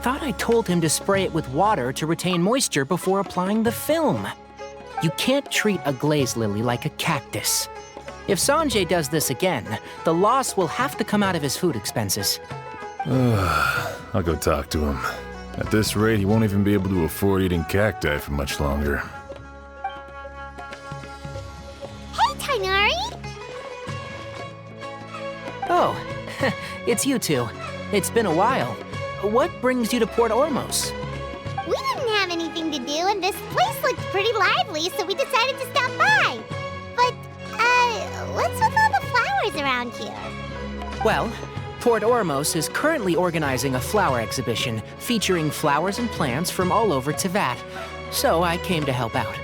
thought I told him to spray it with water to retain moisture before applying the film. You can't treat a glaze lily like a cactus. If Sanjay does this again, the loss will have to come out of his food expenses. I'll go talk to him. At this rate, he won't even be able to afford eating cacti for much longer. Hey, Tighnari! Oh, it's you two. It's been a while. What brings you to Port Ormos? We didn't have anything to do, and this place looked pretty lively, so we decided to stop by. But, what's with all the flowers around here? Well, Port Ormos is currently organizing a flower exhibition featuring flowers and plants from all over Teyvat, so I came to help out.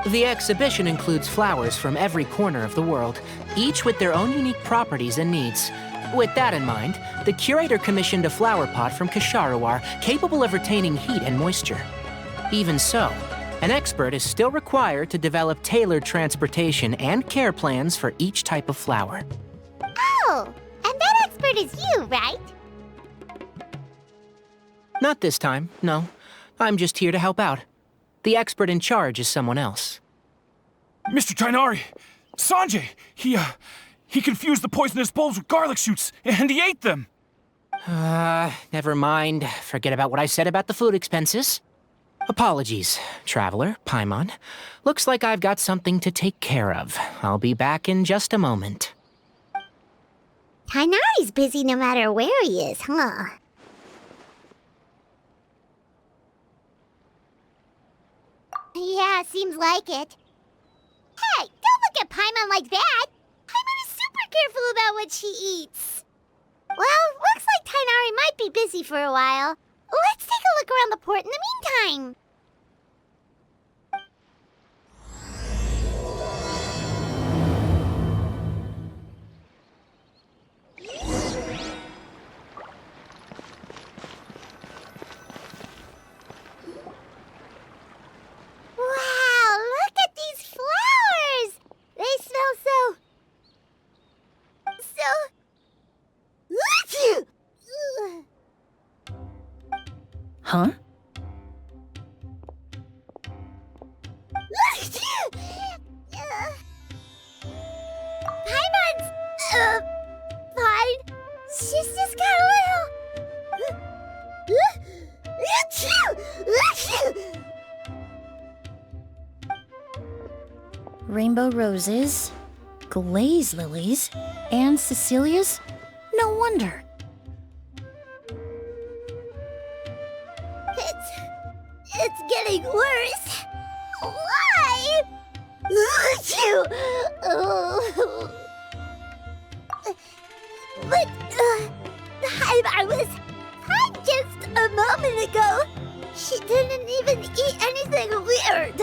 The exhibition includes flowers from every corner of the world, each with their own unique properties and needs. With that in mind, the curator commissioned a flower pot from Kasharawar capable of retaining heat and moisture. Even so, an expert is still required to develop tailored transportation and care plans for each type of flower. Oh, and that expert is you, right? Not this time, no. I'm just here to help out. The expert in charge is someone else. Mr. Tighnari! Sanjay! He confused the poisonous bulbs with garlic shoots, and he ate them! Never mind. Forget about what I said about the food expenses. Apologies, Traveler, Paimon. Looks like I've got something to take care of. I'll be back in just a moment. Tighnari's busy no matter where he is, huh? Yeah, seems like it. Hey, don't look at Paimon like that! Paimon is super careful about what she eats. Well, looks like Tighnari might be busy for a while. Let's take a look around the port in the meantime. Wow, look at these flowers! They smell so... Huh? Paimon's... fine. She's just got a little... Rainbow roses, glaze lilies, and Cecilia's? No wonder. It's getting worse. Why? But I was fine just a moment ago. She didn't even eat anything weird.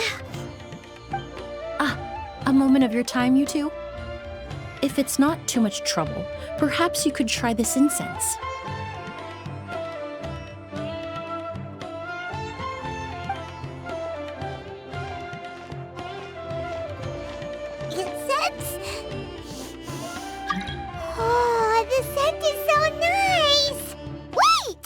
A moment of your time, you two? If it's not too much trouble, perhaps you could try this incense. Incense? Oh, the scent is so nice! Wait!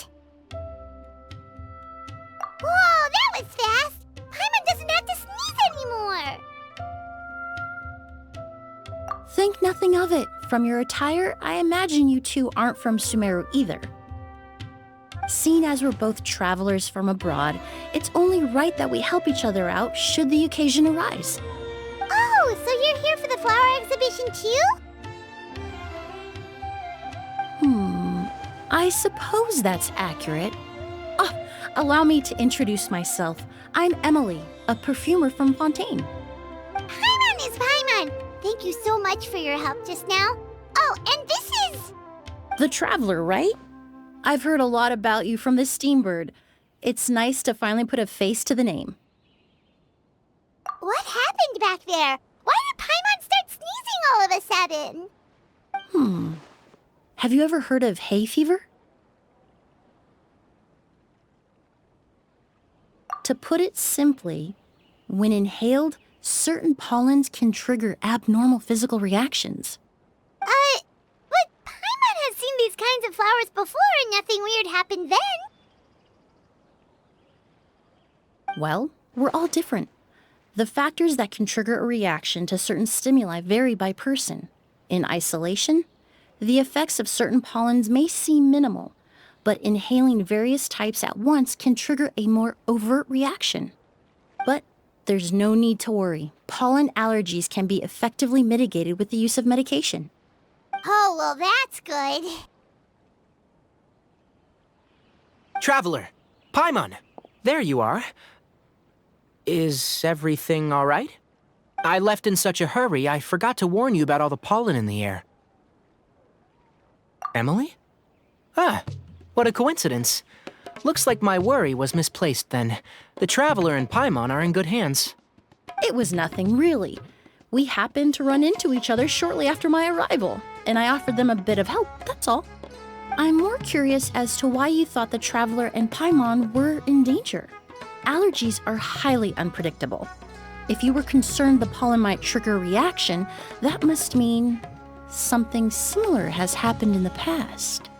Whoa, that was fast! Paimon doesn't have to sneeze anymore! Think nothing of it. From your attire, I imagine you two aren't from Sumeru either. Seeing as we're both travelers from abroad, it's only right that we help each other out should the occasion arise. Oh, so you're here for the flower exhibition too? I suppose that's accurate. Allow me to introduce myself. I'm Emily, a perfumer from Fontaine. Paimon is Paimon! Thank you so much for your help just now. Oh, and this is... The Traveler, right? I've heard a lot about you from the Steambird. It's nice to finally put a face to the name. What happened back there? Why did Paimon start sneezing all of a sudden? Have you ever heard of hay fever? To put it simply, when inhaled, certain pollens can trigger abnormal physical reactions. But Paimon has seen these kinds of flowers before and nothing weird happened then. Well, we're all different. The factors that can trigger a reaction to certain stimuli vary by person. In isolation, the effects of certain pollens may seem minimal, but inhaling various types at once can trigger a more overt reaction. But there's no need to worry. Pollen allergies can be effectively mitigated with the use of medication. Oh, well, that's good. Traveler, Paimon, there you are. Is everything all right? I left in such a hurry, I forgot to warn you about all the pollen in the air. Emily? Ah, what a coincidence. Looks like my worry was misplaced then. The Traveler and Paimon are in good hands. It was nothing, really. We happened to run into each other shortly after my arrival, and I offered them a bit of help, that's all. I'm more curious as to why you thought the Traveler and Paimon were in danger. Allergies are highly unpredictable. If you were concerned the pollen might trigger a reaction, that must mean something similar has happened in the past.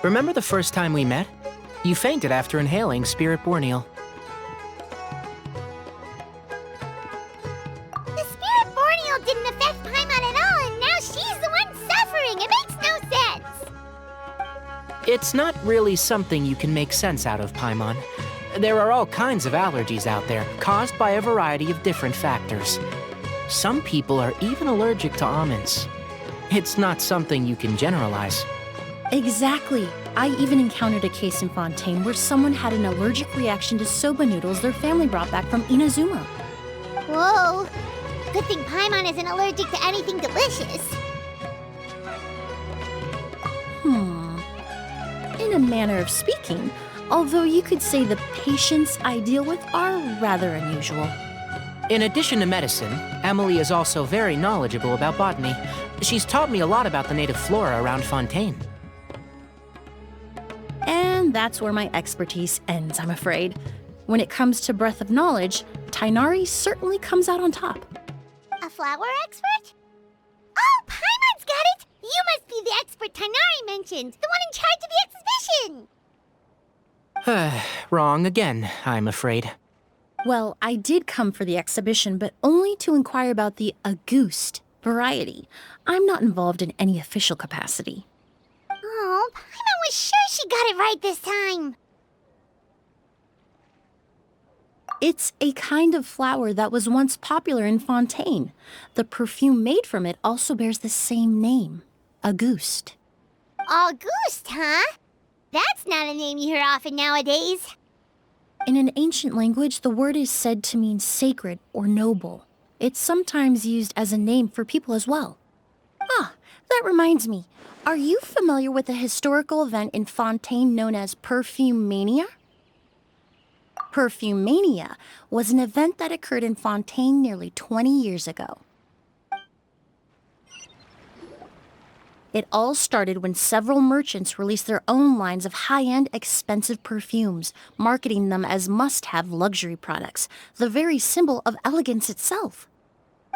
Remember the first time we met? You fainted after inhaling Spirit Borneal. The Spirit Borneal didn't affect Paimon at all, and now she's the one suffering. It makes no sense. It's not really something you can make sense out of, Paimon. There are all kinds of allergies out there, caused by a variety of different factors. Some people are even allergic to almonds. It's not something you can generalize. Exactly. I even encountered a case in Fontaine where someone had an allergic reaction to soba noodles their family brought back from Inazuma. Whoa. Good thing Paimon isn't allergic to anything delicious. In a manner of speaking, although you could say the patients I deal with are rather unusual. In addition to medicine, Emily is also very knowledgeable about botany. She's taught me a lot about the native flora around Fontaine. And that's where my expertise ends, I'm afraid. When it comes to breadth of knowledge, Tighnari certainly comes out on top. A flower expert? Oh, Paimon's got it! You must be the expert Tighnari mentioned, the one in charge of the exhibition! Wrong again, I'm afraid. Well, I did come for the exhibition, but only to inquire about the Auguste variety. I'm not involved in any official capacity. Oh, Paimon was sure she got it right this time. It's a kind of flower that was once popular in Fontaine. The perfume made from it also bears the same name, Auguste. Auguste, huh? That's not a name you hear often nowadays. In an ancient language, the word is said to mean sacred or noble. It's sometimes used as a name for people as well. Ah, that reminds me. Are you familiar with a historical event in Fontaine known as Perfume Mania? Perfume Mania was an event that occurred in Fontaine nearly 20 years ago. It all started when several merchants released their own lines of high-end, expensive perfumes, marketing them as must-have luxury products, the very symbol of elegance itself.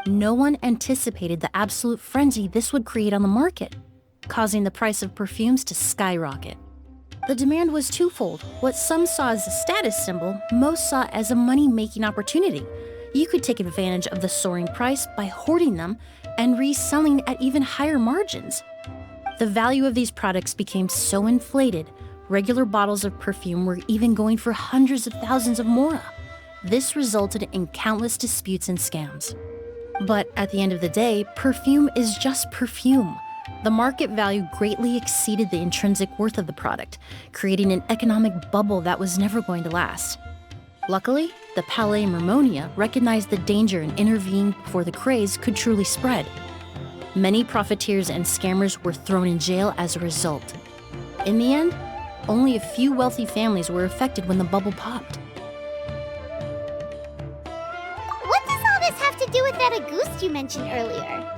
No one anticipated the absolute frenzy this would create on the market, causing the price of perfumes to skyrocket. The demand was twofold. What some saw as a status symbol, most saw as a money-making opportunity. You could take advantage of the soaring price by hoarding them and reselling at even higher margins. The value of these products became so inflated, regular bottles of perfume were even going for hundreds of thousands of mora. This resulted in countless disputes and scams. But at the end of the day, perfume is just perfume. The market value greatly exceeded the intrinsic worth of the product, creating an economic bubble that was never going to last. Luckily, the Palais Mermonia recognized the danger and intervened before the craze could truly spread. Many profiteers and scammers were thrown in jail as a result. In the end, only a few wealthy families were affected when the bubble popped. What does all this have to do with that Auguste you mentioned earlier?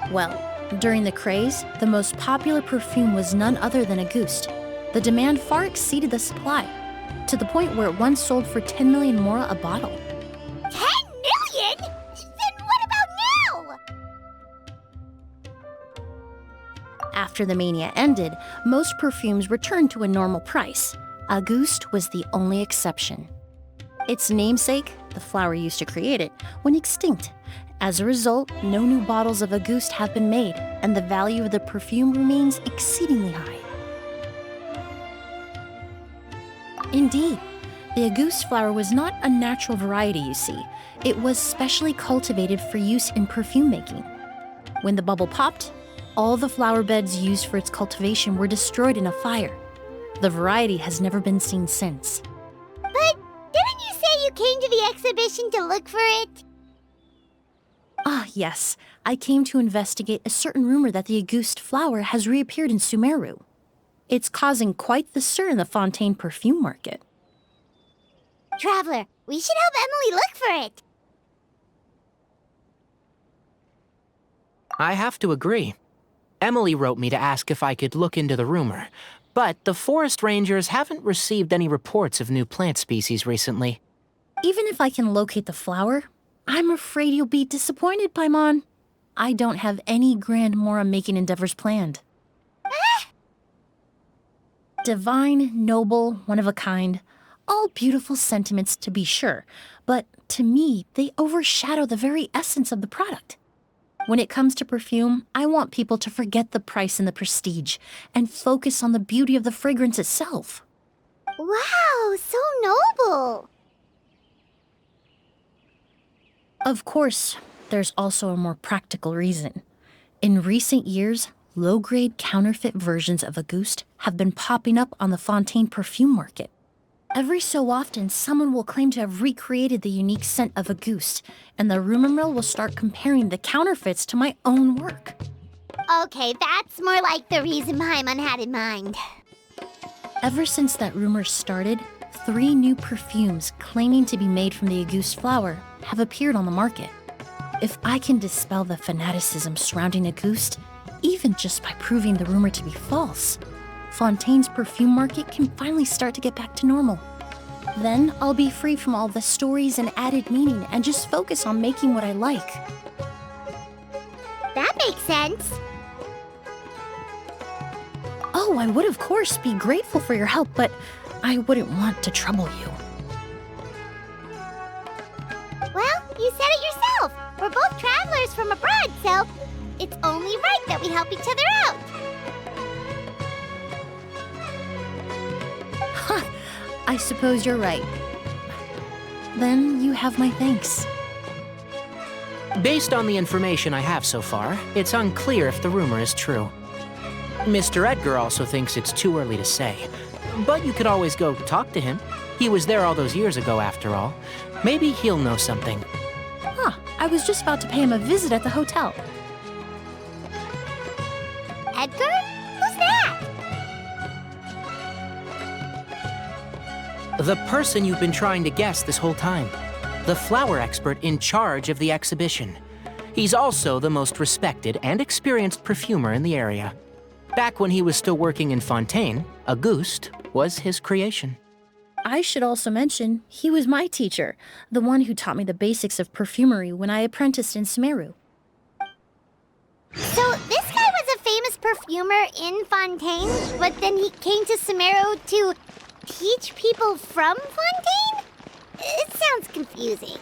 Well, during the craze, the most popular perfume was none other than Auguste. The demand far exceeded the supply, to the point where it once sold for 10 million mora a bottle. 10 million? Then what about now? After the mania ended, most perfumes returned to a normal price. Auguste was the only exception. Its namesake, the flower used to create it, went extinct. As a result, no new bottles of Auguste have been made, and the value of the perfume remains exceedingly high. Indeed, the Auguste flower was not a natural variety, you see. It was specially cultivated for use in perfume making. When the bubble popped, all the flower beds used for its cultivation were destroyed in a fire. The variety has never been seen since. But didn't you say you came to the exhibition to look for it? Ah, yes. I came to investigate a certain rumor that the Auguste flower has reappeared in Sumeru. It's causing quite the stir in the Fontaine perfume market. Traveler, we should help Emily look for it. I have to agree. Emily wrote me to ask if I could look into the rumor, but the forest rangers haven't received any reports of new plant species recently. Even if I can locate the flower, I'm afraid you'll be disappointed, Paimon. I don't have any grand Mora-making endeavors planned. Divine, noble, one of a kind, all beautiful sentiments to be sure, but to me, they overshadow the very essence of the product. When it comes to perfume, I want people to forget the price and the prestige and focus on the beauty of the fragrance itself. Wow, so noble. Of course, there's also a more practical reason. In recent years, low-grade counterfeit versions of Auguste have been popping up on the Fontaine perfume market. Every so often, someone will claim to have recreated the unique scent of Auguste, and the rumor mill will start comparing the counterfeits to my own work. Okay, that's more like the reason Paimon had in mind. Ever since that rumor started, 3 new perfumes claiming to be made from the Auguste flower have appeared on the market. If I can dispel the fanaticism surrounding Auguste, even just by proving the rumor to be false, Fontaine's perfume market can finally start to get back to normal. Then I'll be free from all the stories and added meaning and just focus on making what I like. That makes sense. Oh, I would of course be grateful for your help, but I wouldn't want to trouble you. Well, you said it yourself. We're both travelers from abroad, so it's only right that we help each other out. Huh, I suppose you're right. Then you have my thanks. Based on the information I have so far, it's unclear if the rumor is true. Mr. Edgar also thinks it's too early to say, but you could always go talk to him. He was there all those years ago, after all. Maybe he'll know something. Huh, I was just about to pay him a visit at the hotel. Edgar? Who's that? The person you've been trying to guess this whole time. The flower expert in charge of the exhibition. He's also the most respected and experienced perfumer in the area. Back when he was still working in Fontaine, Auguste was his creation. I should also mention, he was my teacher, the one who taught me the basics of perfumery when I apprenticed in Sumeru. So this guy was a famous perfumer in Fontaine, but then he came to Sumeru to teach people from Fontaine? It sounds confusing.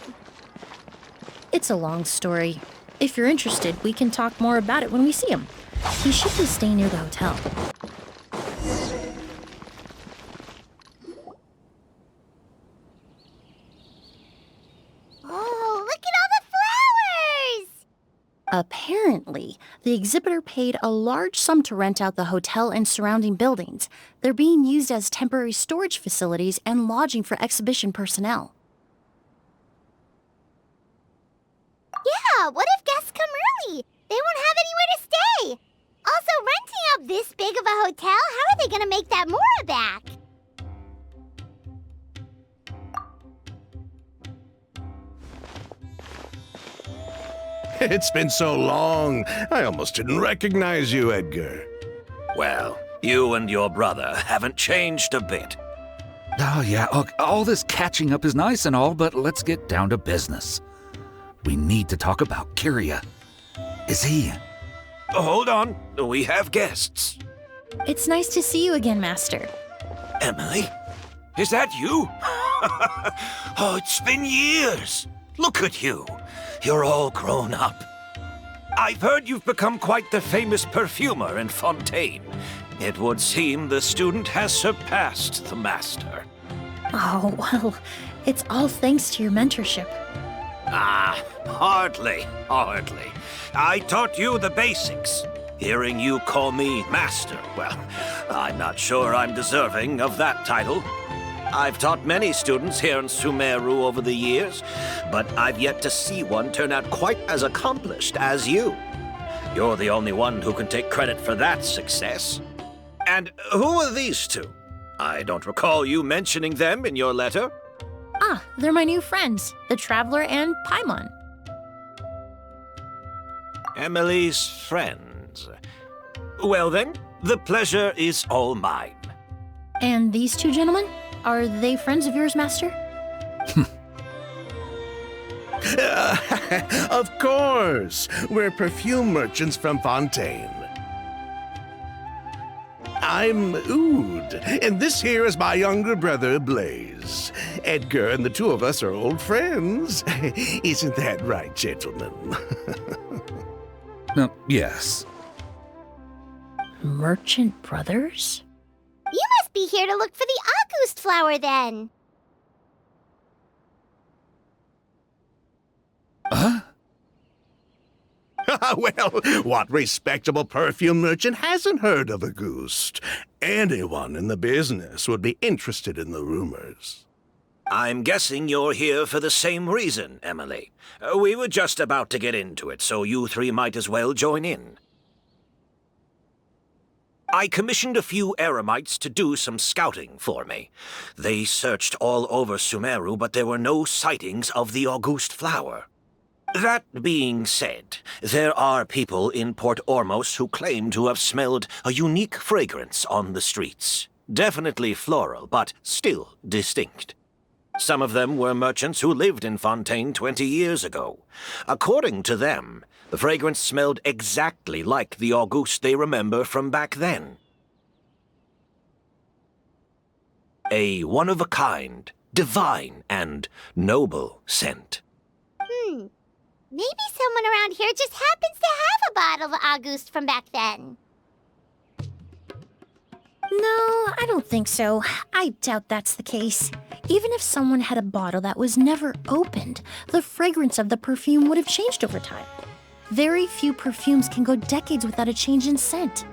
It's a long story. If you're interested, we can talk more about it when we see him. He should be staying near the hotel. Oh, look at all the flowers! Apparently, the exhibitor paid a large sum to rent out the hotel and surrounding buildings. They're being used as temporary storage facilities and lodging for exhibition personnel. Yeah, what if guests come early? They won't have anywhere to stay. Also, renting out this big of a hotel, how are they gonna make that Mora back? It's been so long, I almost didn't recognize you, Edgar. Well, you and your brother haven't changed a bit. Oh, yeah, look, all this catching up is nice and all, but let's get down to business. We need to talk about Kyria. Is he... Hold on, we have guests. It's nice to see you again, Master. Emily? Is that you? Oh, it's been years. Look at you. You're all grown up. I've heard you've become quite the famous perfumer in Fontaine. It would seem the student has surpassed the master. Oh, well, it's all thanks to your mentorship. Ah, hardly. I taught you the basics. Hearing you call me master, well, I'm not sure I'm deserving of that title. I've taught many students here in Sumeru over the years, but I've yet to see one turn out quite as accomplished as you. You're the only one who can take credit for that success. And who are these two? I don't recall you mentioning them in your letter. Ah, they're my new friends, the Traveler and Paimon. Emily's friends. Well then, the pleasure is all mine. And these two gentlemen? Are they friends of yours, Master? Of course. We're perfume merchants from Fontaine. I'm Oud, and this here is my younger brother, Blaze. Edgar and the two of us are old friends. Isn't that right, gentlemen? Yes. Merchant brothers? You must be here to look for the August flower, then. Huh? Well, what respectable perfume merchant hasn't heard of Auguste? Anyone in the business would be interested in the rumors. I'm guessing you're here for the same reason, Emily. We were just about to get into it, so you three might as well join in. I commissioned a few eremites to do some scouting for me. They searched all over Sumeru, but there were no sightings of the Auguste flower. That being said, there are people in Port Ormos who claim to have smelled a unique fragrance on the streets. Definitely floral, but still distinct. Some of them were merchants who lived in Fontaine 20 years ago. According to them, the fragrance smelled exactly like the Auguste they remember from back then. A one-of-a-kind, divine, and noble scent. Maybe someone around here just happens to have a bottle of Auguste from back then. No, I don't think so. I doubt that's the case. Even if someone had a bottle that was never opened, the fragrance of the perfume would have changed over time. Very few perfumes can go decades without a change in scent.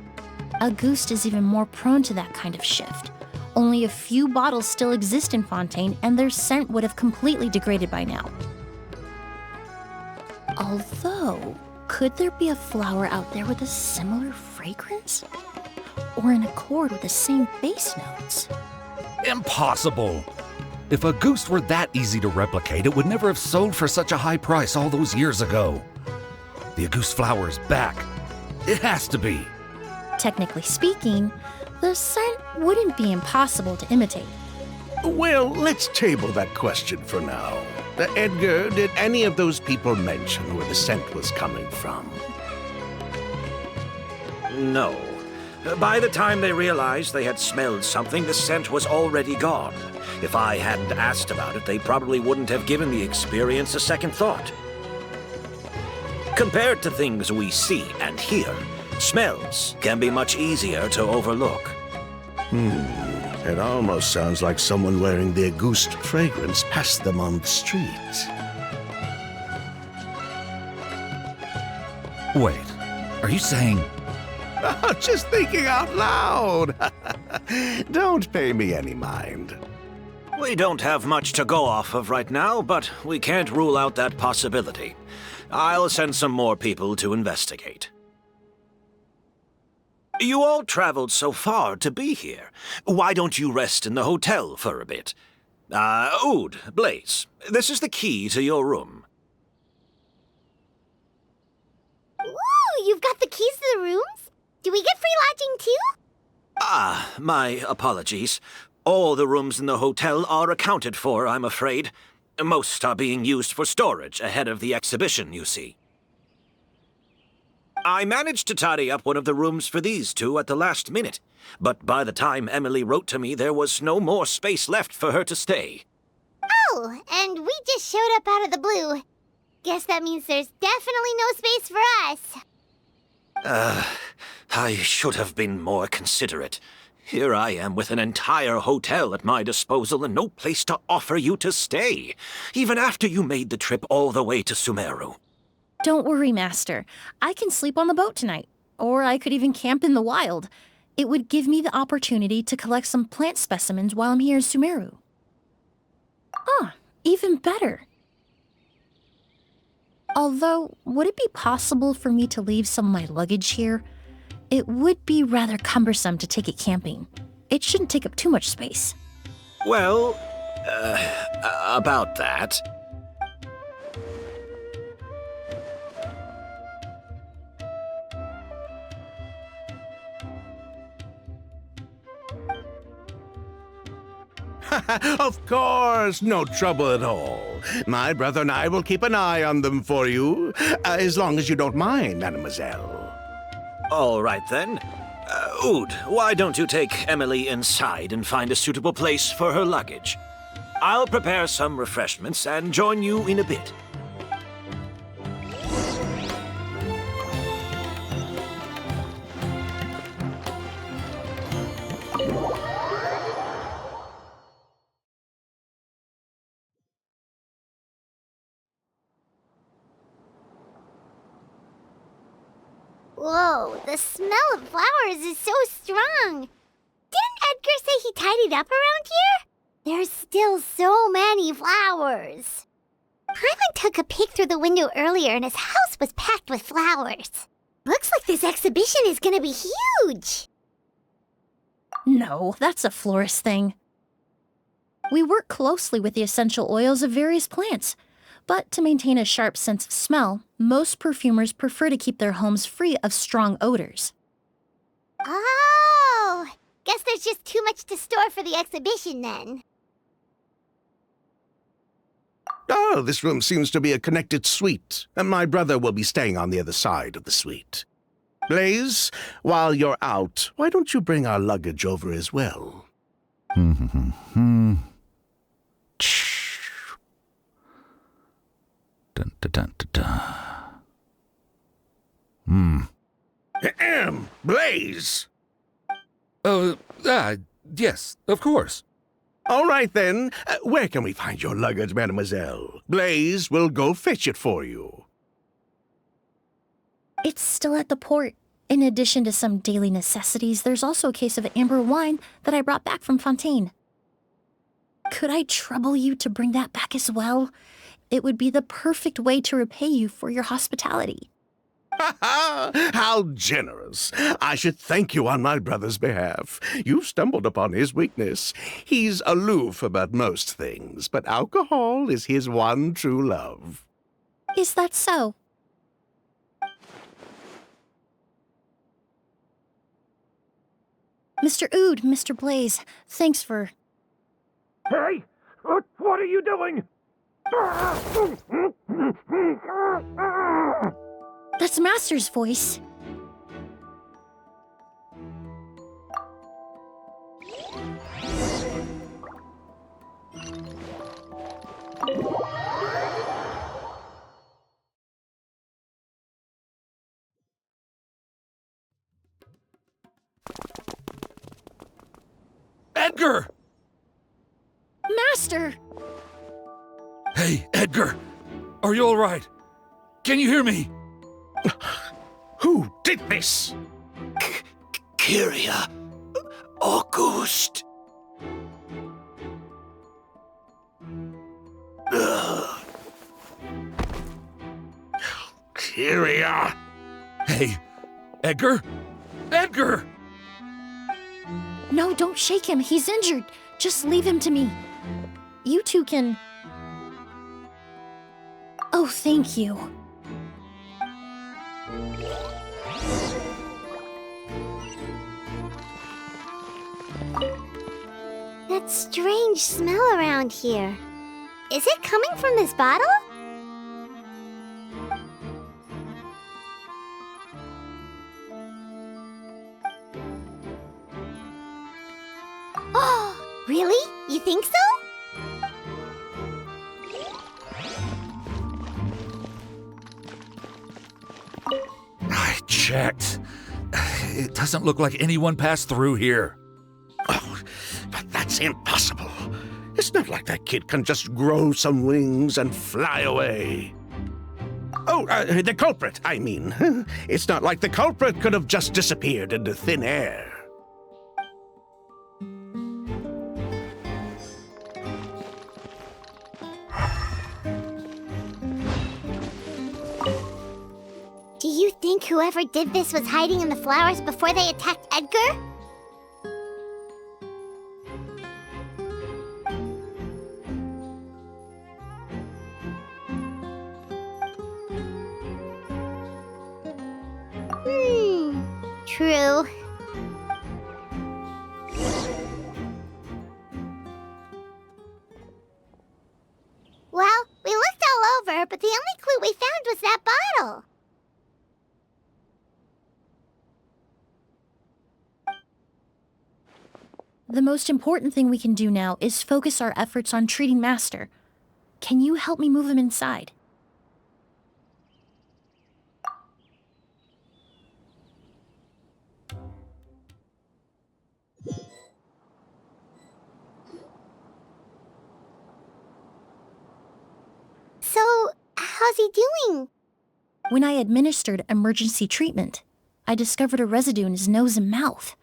Auguste is even more prone to that kind of shift. Only a few bottles still exist in Fontaine, and their scent would have completely degraded by now. Although, could there be a flower out there with a similar fragrance? Or in accord with the same base notes? Impossible! If Auguste were that easy to replicate, it would never have sold for such a high price all those years ago. The Auguste flower is back. It has to be. Technically speaking, the scent wouldn't be impossible to imitate. Well, let's table that question for now. Edgar, did any of those people mention where the scent was coming from? No. By the time they realized they had smelled something, the scent was already gone. If I hadn't asked about it, they probably wouldn't have given the experience a second thought. Compared to things we see and hear, smells can be much easier to overlook. It almost sounds like someone wearing the Auguste fragrance passed them on the street. Wait, are you saying... Just thinking out loud. Don't pay me any mind. We don't have much to go off of right now, but we can't rule out that possibility. I'll send some more people to investigate. You all traveled so far to be here. Why don't you rest in the hotel for a bit? Oud, Blaze, this is the key to your room. Ooh, you've got the keys to the rooms? Do we get free lodging too? My apologies. All the rooms in the hotel are accounted for, I'm afraid. Most are being used for storage ahead of the exhibition, you see. I managed to tidy up one of the rooms for these two at the last minute, but by the time Emily wrote to me, there was no more space left for her to stay. Oh, and we just showed up out of the blue. Guess that means there's definitely no space for us. I should have been more considerate. Here I am with an entire hotel at my disposal and no place to offer you to stay, even after you made the trip all the way to Sumeru. Don't worry, Master. I can sleep on the boat tonight, or I could even camp in the wild. It would give me the opportunity to collect some plant specimens while I'm here in Sumeru. Ah, even better. Although, would it be possible for me to leave some of my luggage here? It would be rather cumbersome to take it camping. It shouldn't take up too much space. Well, about that. Of course, no trouble at all. My brother and I will keep an eye on them for you, as long as you don't mind, mademoiselle. All right, then. Oud, why don't you take Emily inside and find a suitable place for her luggage? I'll prepare some refreshments and join you in a bit. Whoa, the smell of flowers is so strong. Didn't Edgar say he tidied up around here? There's still so many flowers. Paimon took a peek through the window earlier and his house was packed with flowers. Looks like this exhibition is gonna be huge. No, that's a florist thing. We work closely with the essential oils of various plants. But to maintain a sharp sense of smell, most perfumers prefer to keep their homes free of strong odors. Oh, guess there's just too much to store for the exhibition then. Oh, this room seems to be a connected suite, and my brother will be staying on the other side of the suite. Blaze, while you're out, why don't you bring our luggage over as well? Dun, dun, dun, dun, dun. Blaze! Yes, of course. All right, then. Where can we find your luggage, mademoiselle? Blaze will go fetch it for you. It's still at the port. In addition to some daily necessities, there's also a case of amber wine that I brought back from Fontaine. Could I trouble you to bring that back as well? It would be the perfect way to repay you for your hospitality. Ha ha! How generous! I should thank you on my brother's behalf. You stumbled upon his weakness. He's aloof about most things, but alcohol is his one true love. Is that so? Mr. Oud, Mr. Blaze, thanks for... Hey! What are you doing? That's Master's voice. Edgar! Master! Hey, Edgar! Are you all right? Can you hear me? Who did this? Kyria. August. Kyria! Hey, Edgar? Edgar! No, don't shake him. He's injured. Just leave him to me. You two can... Oh, thank you. That strange smell around here. Is it coming from this bottle? Really? You think so? I checked. It doesn't look like anyone passed through here. Oh, but that's impossible. It's not like that kid can just grow some wings and fly away. Oh, the culprit, I mean. It's not like the culprit could have just disappeared into thin air. Do you think whoever did this was hiding in the flowers before they attacked Edgar? True. Well, we looked all over, but the only clue we found was that bottle. The most important thing we can do now is focus our efforts on treating Master. Can you help me move him inside? So, how's he doing? When I administered emergency treatment, I discovered a residue in his nose and mouth.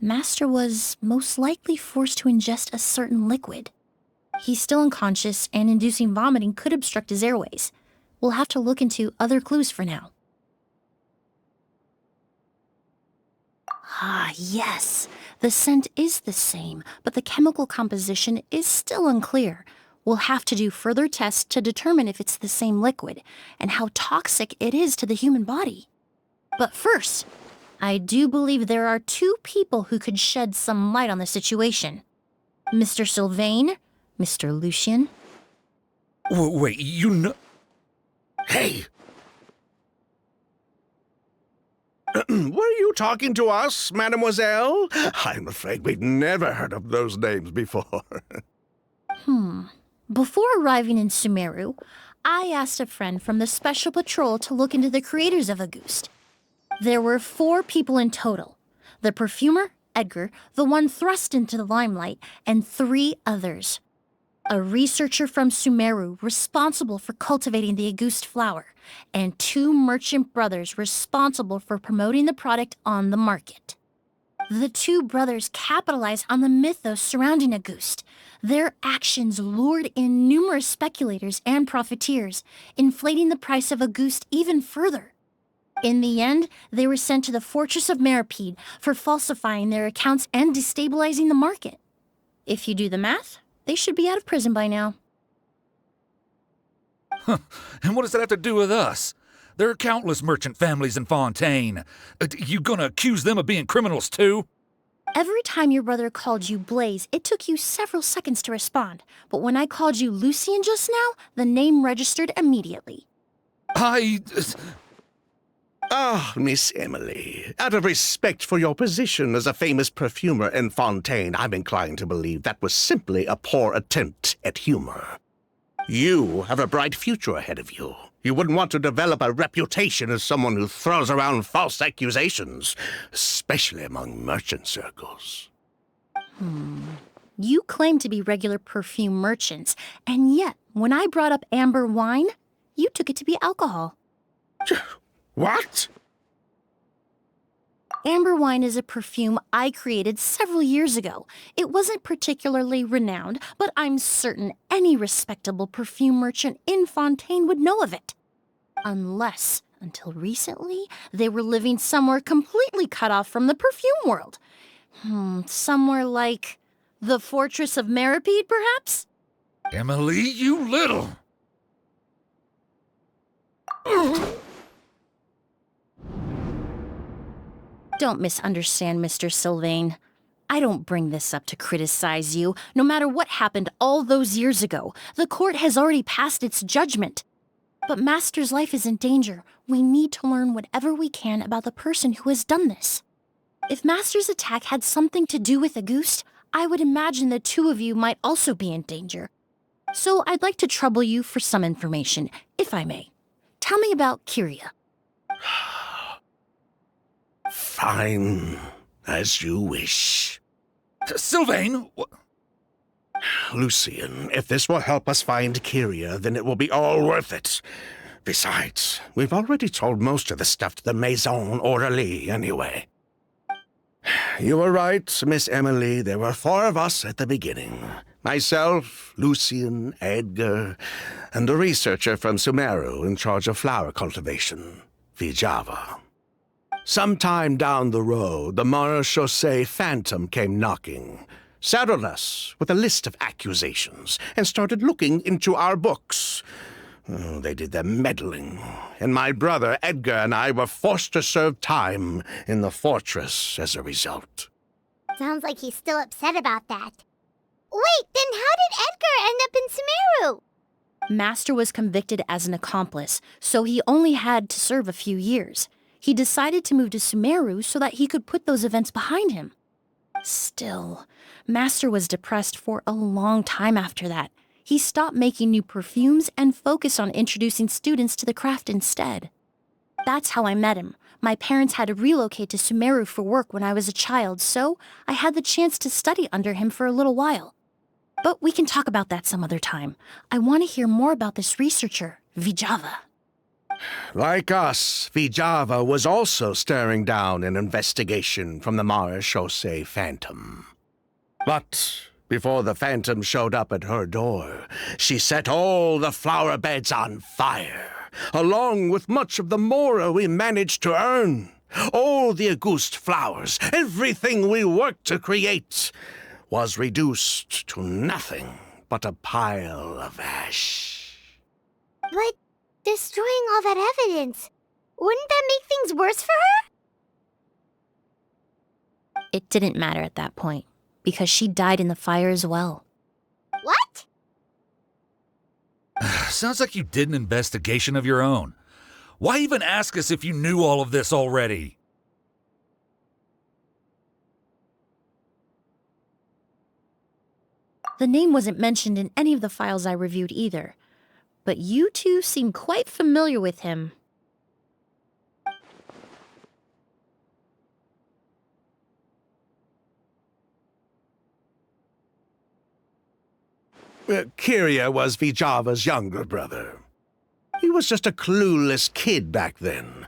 Master was most likely forced to ingest a certain liquid. He's still unconscious, and inducing vomiting could obstruct his airways. We'll have to look into other clues for now. Ah, yes. The scent is the same, but the chemical composition is still unclear. We'll have to do further tests to determine if it's the same liquid, and how toxic it is to the human body. But first, I do believe there are two people who could shed some light on the situation. Mr. Sylvain, Mr. Lucien. Wait, you know... Hey! Were you talking to us, mademoiselle? I'm afraid we've never heard of those names before. Before arriving in Sumeru, I asked a friend from the Special Patrol to look into the creators of Auguste. There were 4 people in total. The perfumer, Edgar, the one thrust into the limelight, and 3 others. A researcher from Sumeru responsible for cultivating the Auguste flower, and 2 merchant brothers responsible for promoting the product on the market. The 2 brothers capitalized on the mythos surrounding Auguste. Their actions lured in numerous speculators and profiteers, inflating the price of Auguste even further. In the end, they were sent to the Fortress of Meripede for falsifying their accounts and destabilizing the market. If you do the math, they should be out of prison by now. And what does that have to do with us? There are countless merchant families in Fontaine. You gonna accuse them of being criminals too? Every time your brother called you Blaze, it took you several seconds to respond. But when I called you Lucien just now, the name registered immediately. Ah, Miss Emily, out of respect for your position as a famous perfumer in Fontaine, I'm inclined to believe that was simply a poor attempt at humor. You have a bright future ahead of you. You wouldn't want to develop a reputation as someone who throws around false accusations, especially among merchant circles. You claim to be regular perfume merchants, and yet, when I brought up amber wine, you took it to be alcohol. What? Amber wine is a perfume I created several years ago. It wasn't particularly renowned, but I'm certain any respectable perfume merchant in Fontaine would know of it. Unless, until recently, they were living somewhere completely cut off from the perfume world. Somewhere like the Fortress of Meripede, perhaps? Emily, you little... Don't misunderstand, Mr. Sylvain. I don't bring this up to criticize you. No matter what happened all those years ago, the court has already passed its judgment. But Master's life is in danger. We need to learn whatever we can about the person who has done this. If Master's attack had something to do with Auguste, I would imagine the two of you might also be in danger. So I'd like to trouble you for some information, if I may. Tell me about Kyria. Fine, as you wish. Sylvain! Lucian, if this will help us find Kyria, then it will be all worth it. Besides, we've already told most of the stuff to the Maison Orderly anyway. You were right, Miss Emily. There were 4 of us at the beginning. Myself, Lucian, Edgar, and a researcher from Sumeru in charge of flower cultivation, Vijava. Sometime down the road, the Marechaussee Phantom came knocking, saddled us with a list of accusations, and started looking into our books. Oh, they did their meddling, and my brother Edgar and I were forced to serve time in the fortress as a result. Sounds like he's still upset about that. Wait, then how did Edgar end up in Sumeru? Master was convicted as an accomplice, so he only had to serve a few years. He decided to move to Sumeru so that he could put those events behind him. Still, Master was depressed for a long time after that. He stopped making new perfumes and focused on introducing students to the craft instead. That's how I met him. My parents had to relocate to Sumeru for work when I was a child, so I had the chance to study under him for a little while. But we can talk about that some other time. I want to hear more about this researcher, Vijava. Like us, Vijava was also staring down an investigation from the Marechaussee Phantom. But before the Phantom showed up at her door, she set all the flower beds on fire, along with much of the mora we managed to earn. All the Auguste flowers, everything we worked to create, was reduced to nothing but a pile of ash. But destroying all that evidence, wouldn't that make things worse for her? It didn't matter at that point, because she died in the fire as well. What? Sounds like you did an investigation of your own. Why even ask us if you knew all of this already? The name wasn't mentioned in any of the files I reviewed either, but you two seem quite familiar with him. Kyria was Vijava's younger brother. He was just a clueless kid back then.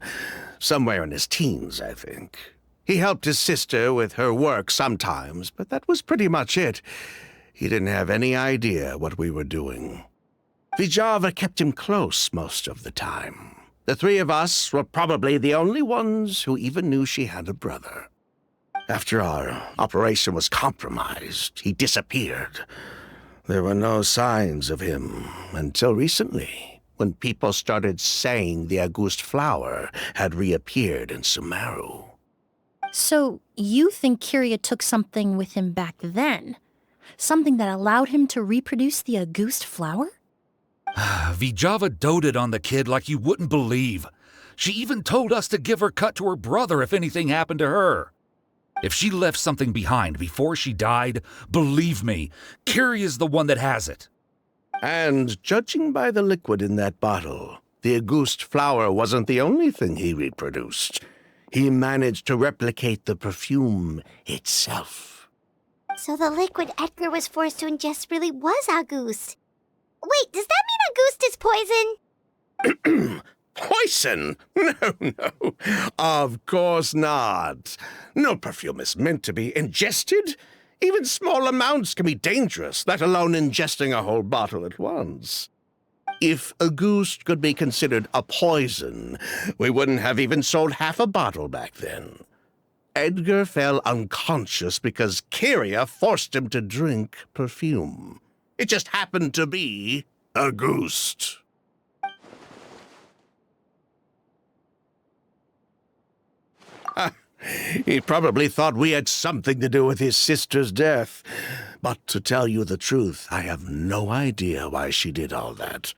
Somewhere in his teens, I think. He helped his sister with her work sometimes, but that was pretty much it. He didn't have any idea what we were doing. Vijava kept him close most of the time. The 3 of us were probably the only ones who even knew she had a brother. After our operation was compromised, he disappeared. There were no signs of him until recently, when people started saying the Auguste flower had reappeared in Sumeru. So, you think Kyria took something with him back then? Something that allowed him to reproduce the Auguste flower? Vijava doted on the kid like you wouldn't believe. She even told us to give her cut to her brother if anything happened to her. If she left something behind before she died, believe me, Kyria's the one that has it. And judging by the liquid in that bottle, the Auguste flower wasn't the only thing he reproduced. He managed to replicate the perfume itself. So the liquid Edgar was forced to ingest really was Auguste. Wait, does that mean Auguste is poison? Poison? No. Of course not. No perfume is meant to be ingested. Even small amounts can be dangerous, let alone ingesting a whole bottle at once. If Auguste could be considered a poison, we wouldn't have even sold half a bottle back then. Edgar fell unconscious because Kyria forced him to drink perfume. It just happened to be Auguste. He probably thought we had something to do with his sister's death. But to tell you the truth, I have no idea why she did all that.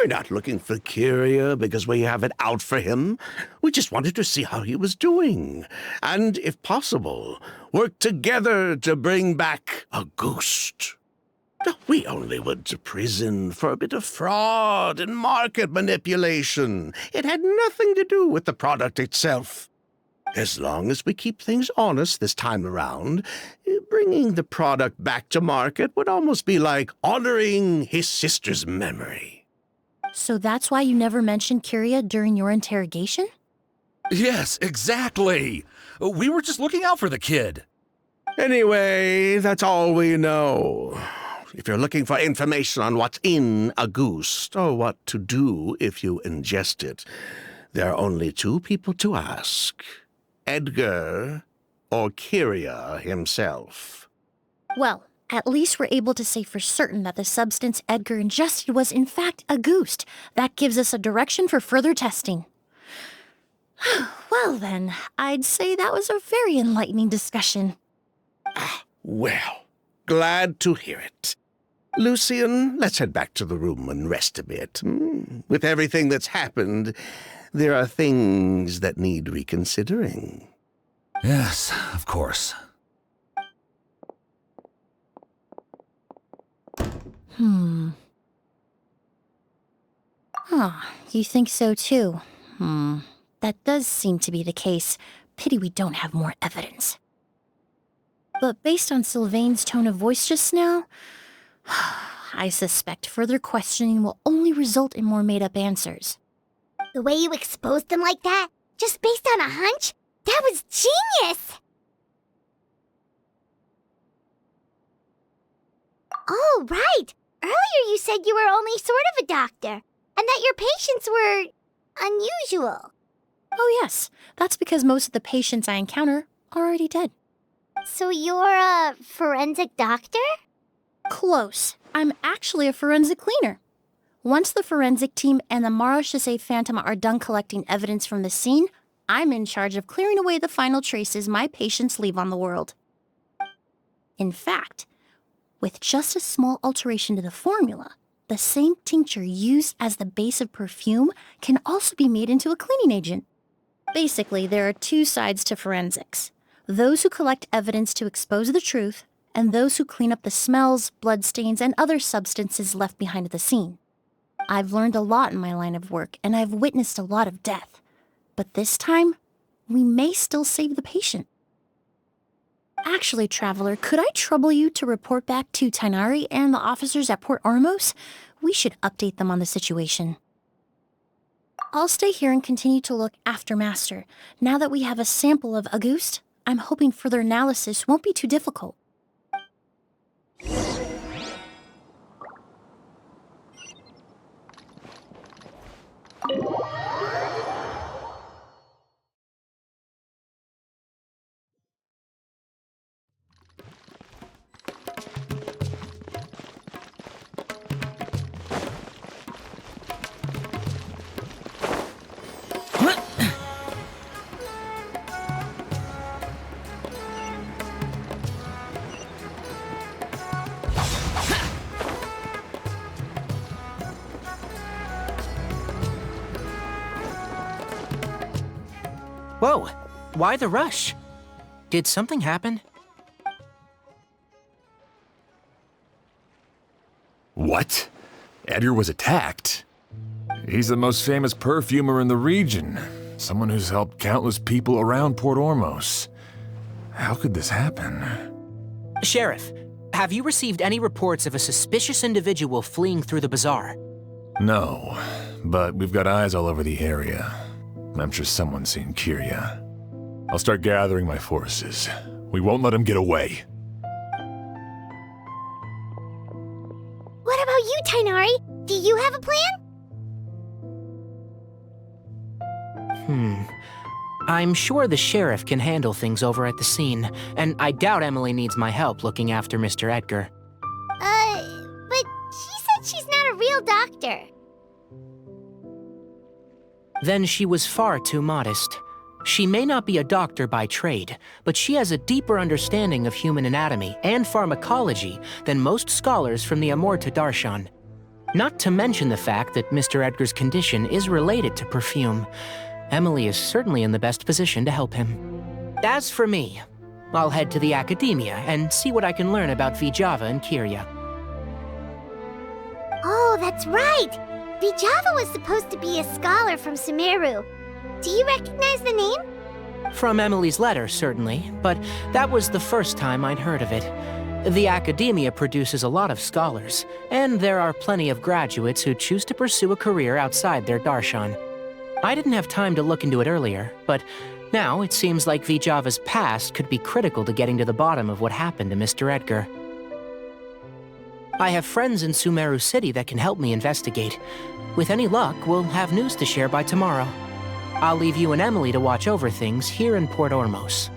We're not looking for Kyria because we have it out for him. We just wanted to see how he was doing. And, if possible, work together to bring back a ghost. We only went to prison for a bit of fraud and market manipulation. It had nothing to do with the product itself. As long as we keep things honest this time around, bringing the product back to market would almost be like honoring his sister's memory. So that's why you never mentioned Kyria during your interrogation? Yes, exactly. We were just looking out for the kid. Anyway, that's all we know. If you're looking for information on what's in a goose, or what to do if you ingest it, there are only two people to ask. Edgar or Kyria himself. Well, at least we're able to say for certain that the substance Edgar ingested was in fact a goose. That gives us a direction for further testing. Well then, I'd say that was a very enlightening discussion. Well, glad to hear it. Lucian, let's head back to the room and rest a bit. With everything that's happened, there are things that need reconsidering. Yes, of course. You think so too? That does seem to be the case. Pity we don't have more evidence. But based on Sylvain's tone of voice just now, I suspect further questioning will only result in more made-up answers. The way you exposed them like that, just based on a hunch, that was genius! Oh, right! Earlier you said you were only sort of a doctor, and that your patients were unusual. Oh yes, that's because most of the patients I encounter are already dead. So you're a forensic doctor? Close. I'm actually a forensic cleaner. Once the forensic team and the Marechaussee Phantom are done collecting evidence from the scene, I'm in charge of clearing away the final traces my patients leave on the world. In fact, with just a small alteration to the formula, the same tincture used as the base of perfume can also be made into a cleaning agent. Basically, there are two sides to forensics. Those who collect evidence to expose the truth, and those who clean up the smells, bloodstains, and other substances left behind at the scene. I've learned a lot in my line of work, and I've witnessed a lot of death. But this time, we may still save the patient. Actually, Traveler, could I trouble you to report back to Tighnari and the officers at Port Ormos? We should update them on the situation. I'll stay here and continue to look after Master. Now that we have a sample of Auguste, I'm hoping further analysis won't be too difficult. Whoa, why the rush? Did something happen? What? Edgar was attacked? He's the most famous perfumer in the region. Someone who's helped countless people around Port Ormos. How could this happen? Sheriff, have you received any reports of a suspicious individual fleeing through the bazaar? No, but we've got eyes all over the area. I'm sure someone's seen Kyria. I'll start gathering my forces. We won't let him get away. What about you, Tighnari? Do you have a plan? I'm sure the sheriff can handle things over at the scene, and I doubt Emily needs my help looking after Mr. Edgar. But she said she's not a real doctor. Then she was far too modest. She may not be a doctor by trade, but she has a deeper understanding of human anatomy and pharmacology than most scholars from the Amorta Darshan. Not to mention the fact that Mr. Edgar's condition is related to perfume. Emily is certainly in the best position to help him. As for me, I'll head to the Academia and see what I can learn about Vijava and Kirya. Oh, that's right! Vijava was supposed to be a scholar from Sumeru. Do you recognize the name? From Emily's letter, certainly, but that was the first time I'd heard of it. The Academia produces a lot of scholars, and there are plenty of graduates who choose to pursue a career outside their darshan. I didn't have time to look into it earlier, but now it seems like Vijava's past could be critical to getting to the bottom of what happened to Mr. Edgar. I have friends in Sumeru City that can help me investigate. With any luck, we'll have news to share by tomorrow. I'll leave you and Emily to watch over things here in Port Ormos.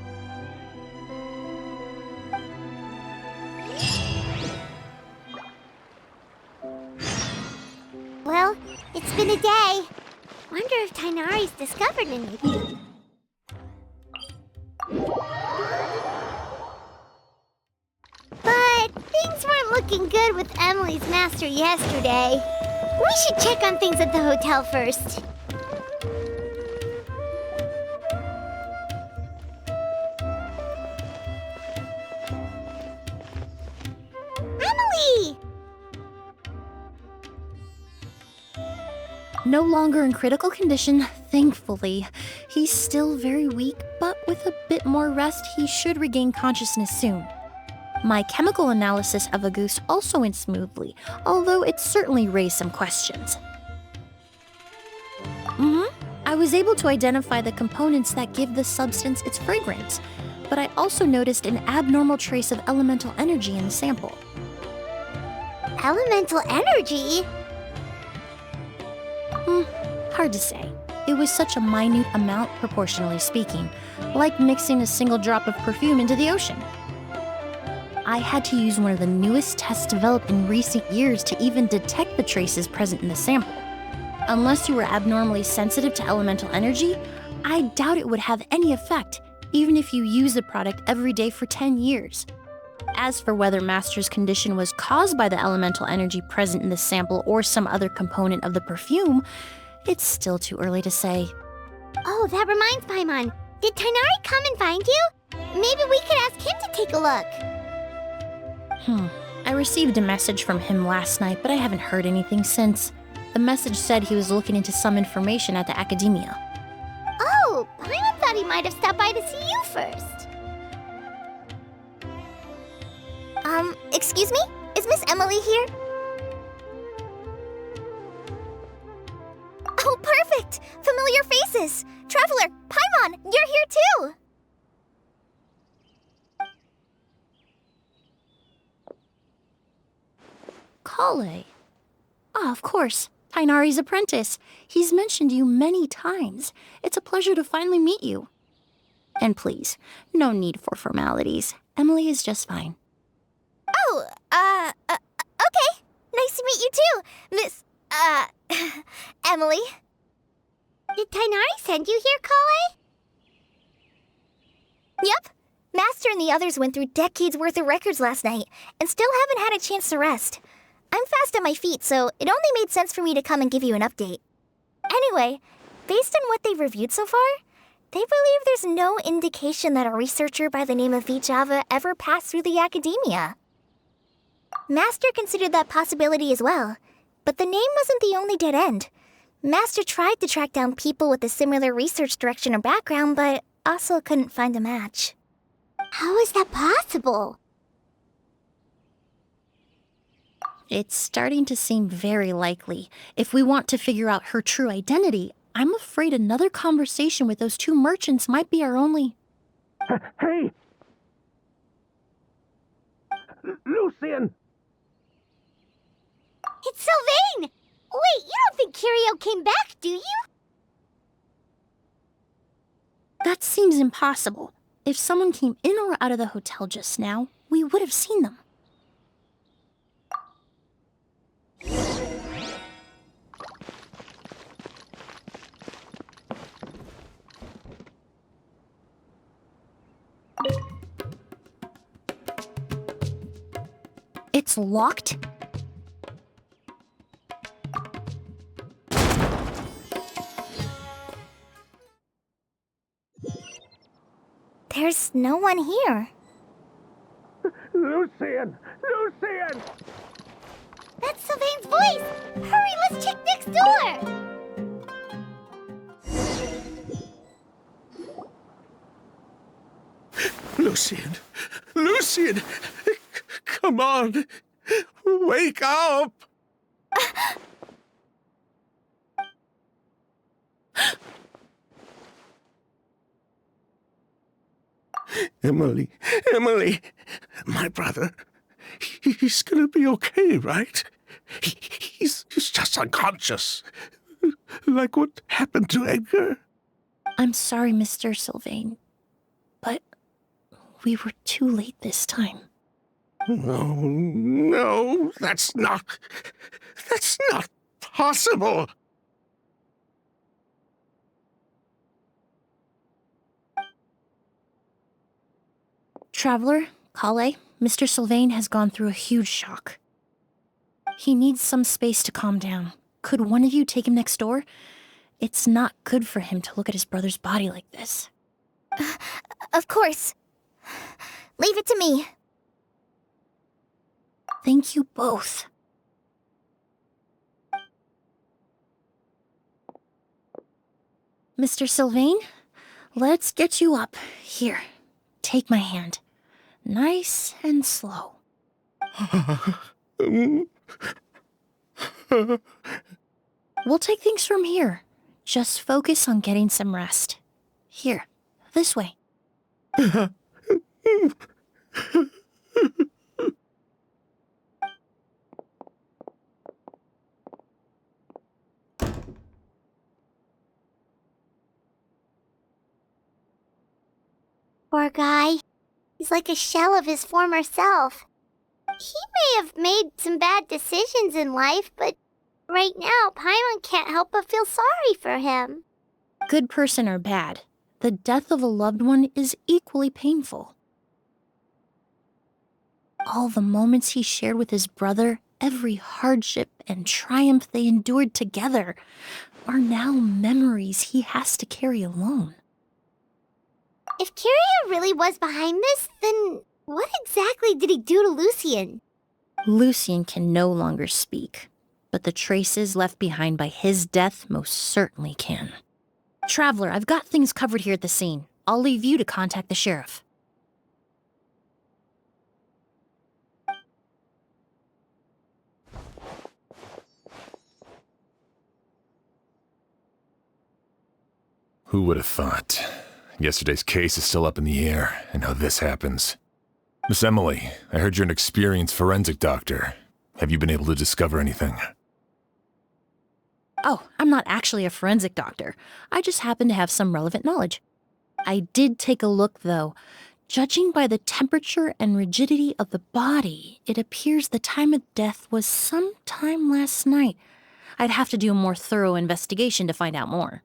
Well, it's been a day. Wonder if Tainari's discovered anything. But things weren't looking good with Emily's master yesterday. We should check on things at the hotel first. Emily! No longer in critical condition, thankfully. He's still very weak, but with a bit more rest, he should regain consciousness soon. My chemical analysis of a goose also went smoothly, although it certainly raised some questions. I was able to identify the components that give the substance its fragrance, but I also noticed an abnormal trace of elemental energy in the sample. Elemental energy? Hard to say. It was such a minute amount, proportionally speaking, like mixing a single drop of perfume into the ocean. I had to use one of the newest tests developed in recent years to even detect the traces present in the sample. Unless you were abnormally sensitive to elemental energy, I doubt it would have any effect, even if you use the product every day for 10 years. As for whether Master's condition was caused by the elemental energy present in the sample or some other component of the perfume, it's still too early to say. Oh, that reminds Paimon. Did Tainari come and find you? Maybe we could ask him to take a look. I received a message from him last night, but I haven't heard anything since. The message said he was looking into some information at the Academia. Oh, Paimon thought he might have stopped by to see you first. Excuse me? Is Miss Emily here? Oh, perfect! Familiar faces! Traveler, Paimon, you're here too! Kale. Ah, of course. Tainari's apprentice. He's mentioned you many times. It's a pleasure to finally meet you. And please, no need for formalities. Emily is just fine. Oh, okay. Nice to meet you too, Miss, Emily. Did Tainari send you here, Kale? Yep. Master and the others went through decades worth of records last night, and still haven't had a chance to rest. I'm fast on my feet, so it only made sense for me to come and give you an update. Anyway, based on what they've reviewed so far, they believe there's no indication that a researcher by the name of Vijava ever passed through the Academia. Master considered that possibility as well, but the name wasn't the only dead end. Master tried to track down people with a similar research direction or background, but also couldn't find a match. How is that possible? It's starting to seem very likely. If we want to figure out her true identity, I'm afraid another conversation with those two merchants might be our only... Hey! Lucian! It's Sylvain! Wait, you don't think Kiryu came back, do you? That seems impossible. If someone came in or out of the hotel just now, we would have seen them. It's locked? There's no one here. Lucian! Lucian! That's Sylvain's voice! Hurry, let's check next door! Lucian! Lucian! Come on! Wake up! Emily, Emily, my brother, he's gonna be okay, right? He's just unconscious. Like what happened to Edgar. I'm sorry, Mr. Sylvain, but we were too late this time. No, that's not possible. Traveler, Kale, Mr. Sylvain has gone through a huge shock. He needs some space to calm down. Could one of you take him next door? It's not good for him to look at his brother's body like this. Of course. Leave it to me. Thank you both. Mr. Sylvain, let's get you up. Here, take my hand. Nice and slow. We'll take things from here. Just focus on getting some rest. Here, this way. Poor guy. He's like a shell of his former self. He may have made some bad decisions in life, but right now, Paimon can't help but feel sorry for him. Good person or bad, the death of a loved one is equally painful. All the moments he shared with his brother, every hardship and triumph they endured together, are now memories he has to carry alone. If Kiria really was behind this, then what exactly did he do to Lucian? Lucian can no longer speak, but the traces left behind by his death most certainly can. Traveler, I've got things covered here at the scene. I'll leave you to contact the sheriff. Who would have thought? Yesterday's case is still up in the air, and now this happens. Miss Emily, I heard you're an experienced forensic doctor. Have you been able to discover anything? Oh, I'm not actually a forensic doctor. I just happen to have some relevant knowledge. I did take a look, though. Judging by the temperature and rigidity of the body, it appears the time of death was sometime last night. I'd have to do a more thorough investigation to find out more.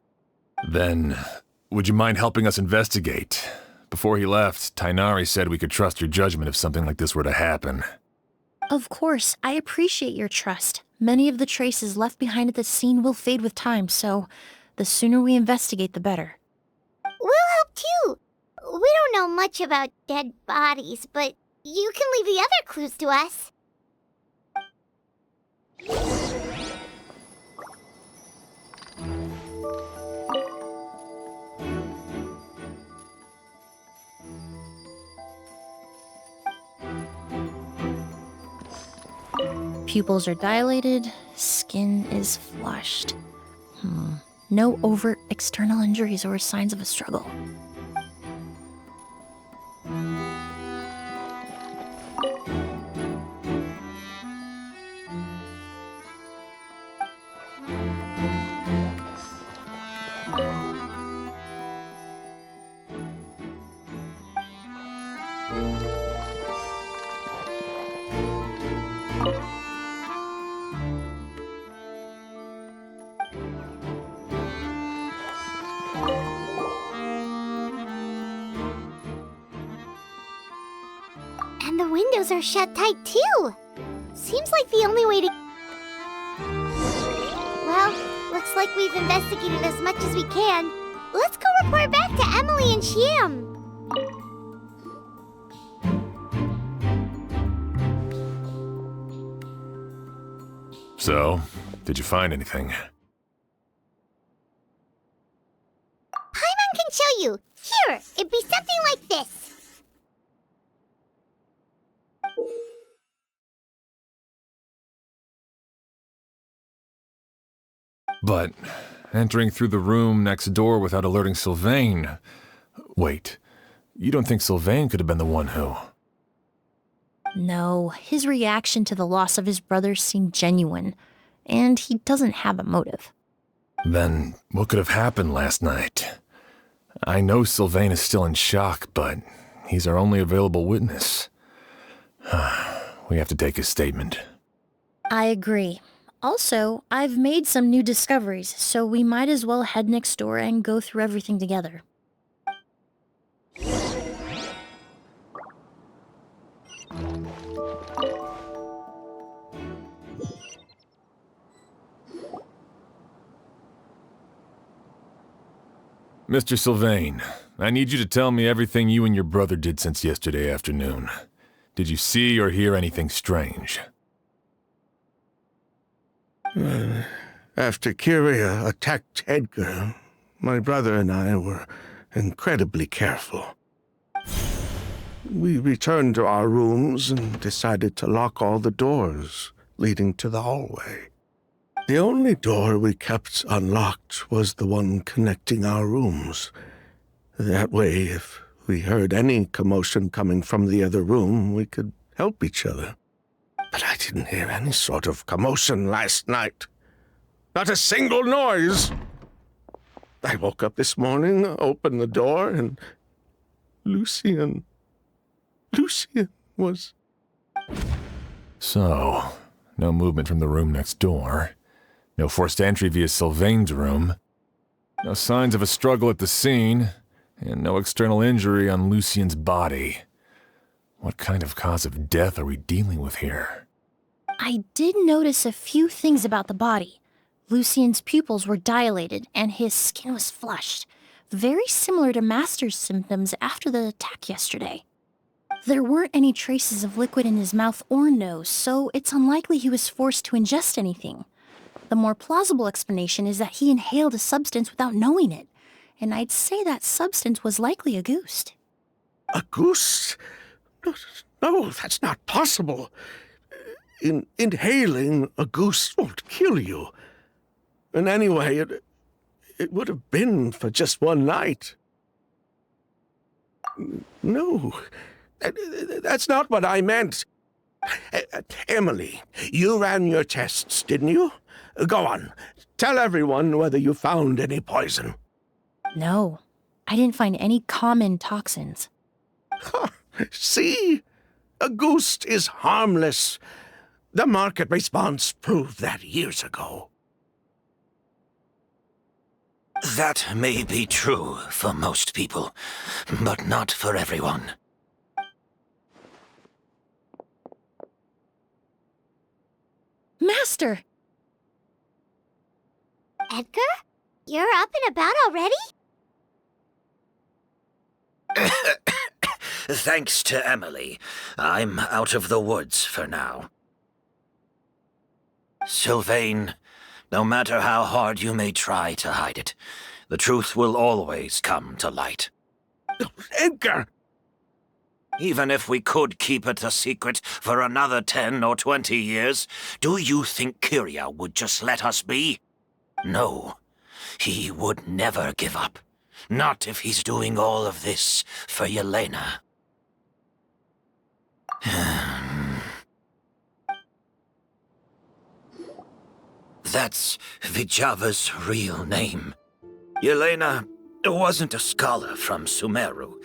Then, would you mind helping us investigate? Before he left, Tighnari said we could trust your judgment if something like this were to happen. Of course, I appreciate your trust. Many of the traces left behind at the scene will fade with time, so the sooner we investigate, the better. We'll help too. We don't know much about dead bodies, but you can leave the other clues to us. Pupils are dilated, skin is flushed. No overt external injuries or signs of a struggle. And the windows are shut tight too. Seems like the only way to... Well, looks like we've investigated as much as we can. Let's go report back to Emily and Shiam. So, did you find anything? Paimon can show you. Here, it'd be something like this. But entering through the room next door without alerting Sylvain... Wait, you don't think Sylvain could have been the one who... No, his reaction to the loss of his brother seemed genuine, and he doesn't have a motive. Then what could have happened last night? I know Sylvain is still in shock, but he's our only available witness. We have to take his statement. I agree. Also, I've made some new discoveries, so we might as well head next door and go through everything together. Mr. Sylvain, I need you to tell me everything you and your brother did since yesterday afternoon. Did you see or hear anything strange? After Kyria attacked Edgar, my brother and I were incredibly careful. We returned to our rooms and decided to lock all the doors leading to the hallway. The only door we kept unlocked was the one connecting our rooms. That way, if we heard any commotion coming from the other room, we could help each other. But I didn't hear any sort of commotion last night. Not a single noise. I woke up this morning, opened the door, and Lucian was... So, no movement from the room next door. No forced entry via Sylvain's room. No signs of a struggle at the scene. And no external injury on Lucian's body. What kind of cause of death are we dealing with here? I did notice a few things about the body. Lucian's pupils were dilated, and his skin was flushed. Very similar to Master's symptoms after the attack yesterday. There weren't any traces of liquid in his mouth or nose, so it's unlikely he was forced to ingest anything. The more plausible explanation is that he inhaled a substance without knowing it, and I'd say that substance was likely a ghost. A goose? No, that's not possible. Inhaling a goose won't kill you. And anyway, it would have been for just one night. No, that's not what I meant. Emily, you ran your tests, didn't you? Go on, tell everyone whether you found any poison. No, I didn't find any common toxins. See? A ghost is harmless. The market response proved that years ago. That may be true for most people, but not for everyone. Master! Edgar? You're up and about already? Thanks to Emily, I'm out of the woods for now. Sylvain, no matter how hard you may try to hide it, the truth will always come to light. Edgar! Even if we could keep it a secret for another 10 or 20 years, do you think Kyria would just let us be? No, he would never give up. Not if he's doing all of this for Yelena. That's Vijava's real name. Yelena wasn't a scholar from Sumeru.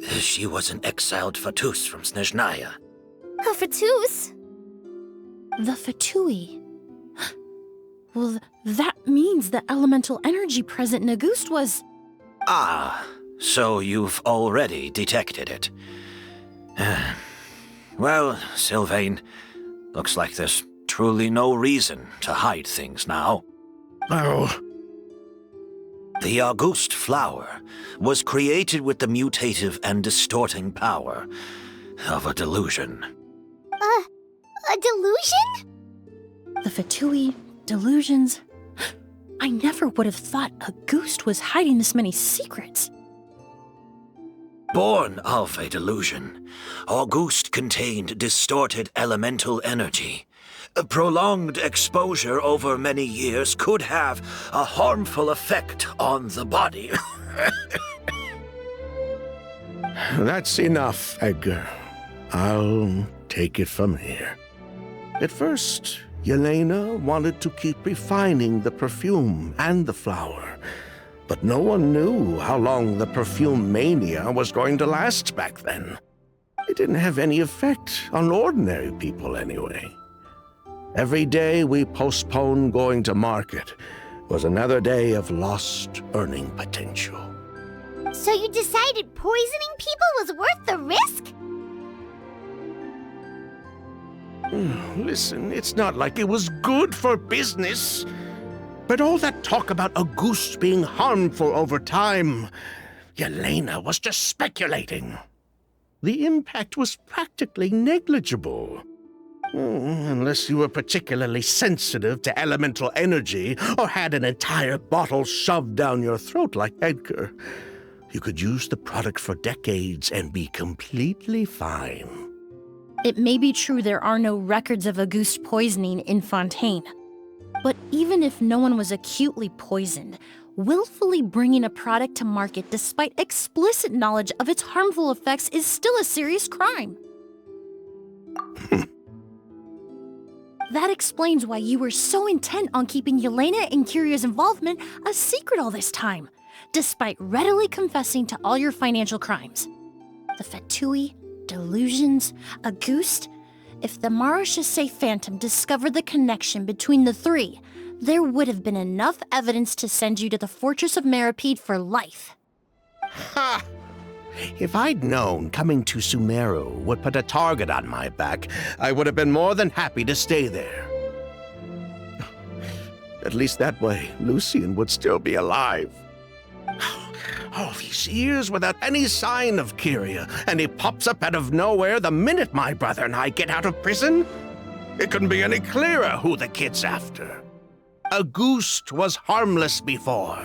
She was an exiled Fatus from Snezhnaya. A Fatus? The Fatui. Well, that means the elemental energy present in Auguste was... Ah, so you've already detected it. Well, Sylvain, looks like there's truly no reason to hide things now. Oh. The Auguste flower was created with the mutative and distorting power of a delusion. A delusion? The Fatui, delusions. I never would have thought Auguste was hiding this many secrets. Born of a delusion, Auguste contained distorted elemental energy. A prolonged exposure over many years could have a harmful effect on the body. That's enough, Edgar. I'll take it from here. At first, Yelena wanted to keep refining the perfume and the flower, but no one knew how long the perfume mania was going to last back then. It didn't have any effect on ordinary people anyway. Every day we postponed going to market was another day of lost earning potential. So you decided poisoning people was worth the risk? Listen, it's not like it was good for business. But all that talk about Auguste being harmful over time, Yelena was just speculating. The impact was practically negligible. Unless you were particularly sensitive to elemental energy or had an entire bottle shoved down your throat like Edgar. You could use the product for decades and be completely fine. It may be true there are no records of Auguste poisoning in Fontaine. But even if no one was acutely poisoned, willfully bringing a product to market despite explicit knowledge of its harmful effects is still a serious crime. That explains why you were so intent on keeping Yelena and Kiria's involvement a secret all this time, despite readily confessing to all your financial crimes. The Fatui, delusions, Auguste. If the Marechaussee Phantom discovered the connection between the three, there would have been enough evidence to send you to the Fortress of Meripede for life. Ha! If I'd known coming to Sumeru would put a target on my back, I would have been more than happy to stay there. At least that way, Lucien would still be alive. All these years without any sign of Kiria, and he pops up out of nowhere the minute my brother and I get out of prison? It couldn't be any clearer who the kid's after. Auguste was harmless before.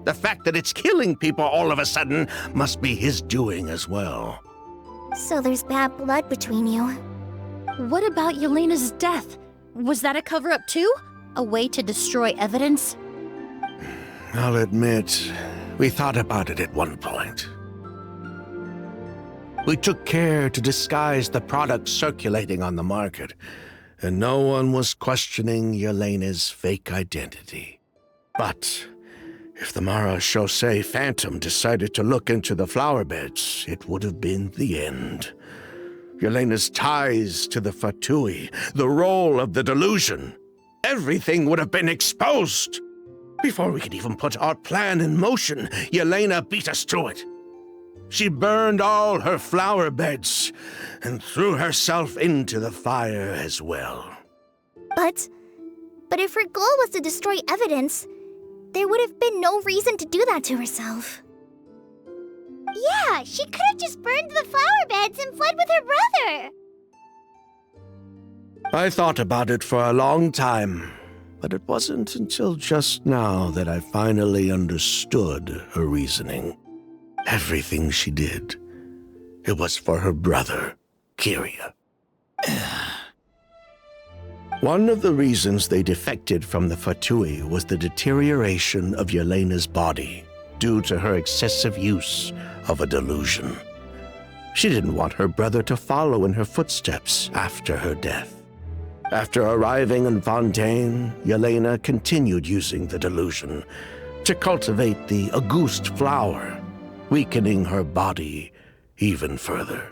The fact that it's killing people all of a sudden must be his doing as well. So there's bad blood between you. What about Yelena's death? Was that a cover-up too? A way to destroy evidence? I'll admit, we thought about it at one point. We took care to disguise the products circulating on the market, and no one was questioning Yelena's fake identity. But if the Marechaussee Phantom decided to look into the flower beds, it would have been the end. Yelena's ties to the Fatui, the role of the delusion, everything would have been exposed. Before we could even put our plan in motion, Yelena beat us to it. She burned all her flower beds and threw herself into the fire as well. But if her goal was to destroy evidence, there would have been no reason to do that to herself. Yeah, she could have just burned the flower beds and fled with her brother. I thought about it for a long time, but it wasn't until just now that I finally understood her reasoning. Everything she did, it was for her brother, Kiria. One of the reasons they defected from the Fatui was the deterioration of Yelena's body due to her excessive use of a delusion. She didn't want her brother to follow in her footsteps after her death. After arriving in Fontaine, Yelena continued using the delusion to cultivate the Auguste flower, weakening her body even further.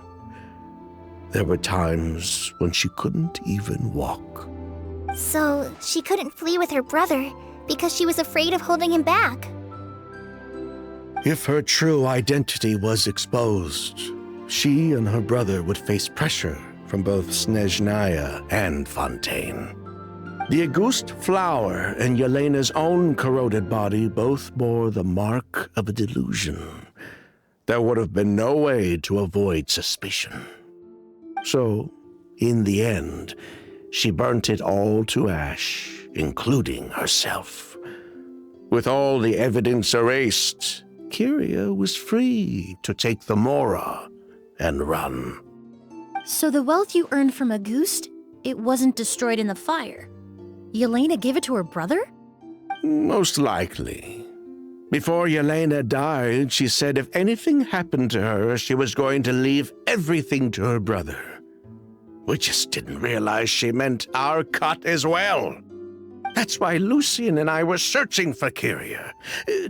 There were times when she couldn't even walk. So she couldn't flee with her brother because she was afraid of holding him back. If her true identity was exposed, she and her brother would face pressure from both Snezhnaya and Fontaine. The Auguste flower and Yelena's own corroded body both bore the mark of a delusion. There would have been no way to avoid suspicion. So, in the end, she burnt it all to ash, including herself. With all the evidence erased, Kyria was free to take the Mora and run. So the wealth you earned from Auguste, it wasn't destroyed in the fire. Yelena gave it to her brother? Most likely. Before Yelena died, she said if anything happened to her, she was going to leave everything to her brother. We just didn't realize she meant our cut as well. That's why Lucien and I were searching for Kyria,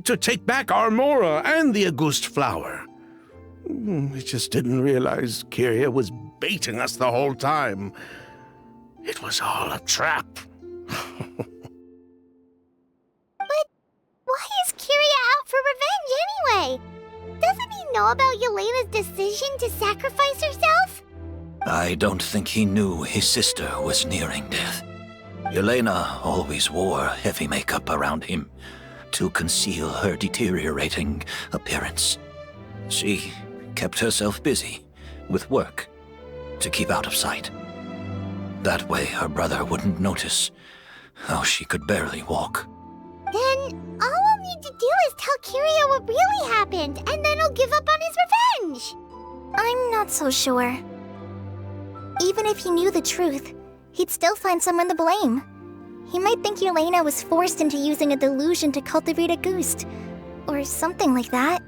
to take back our Mora and the Auguste flower. We just didn't realize Kyria was baiting us the whole time. It was all a trap. Why is Kyria out for revenge anyway? Doesn't he know about Yelena's decision to sacrifice herself? I don't think he knew his sister was nearing death. Yelena always wore heavy makeup around him to conceal her deteriorating appearance. She kept herself busy with work to keep out of sight. That way her brother wouldn't notice how she could barely walk. Then all we'll need to do is tell Kyria what really happened, and then he'll give up on his revenge. I'm not so sure. Even if he knew the truth, he'd still find someone to blame. He might think Yelena was forced into using a delusion to cultivate Auguste, or something like that.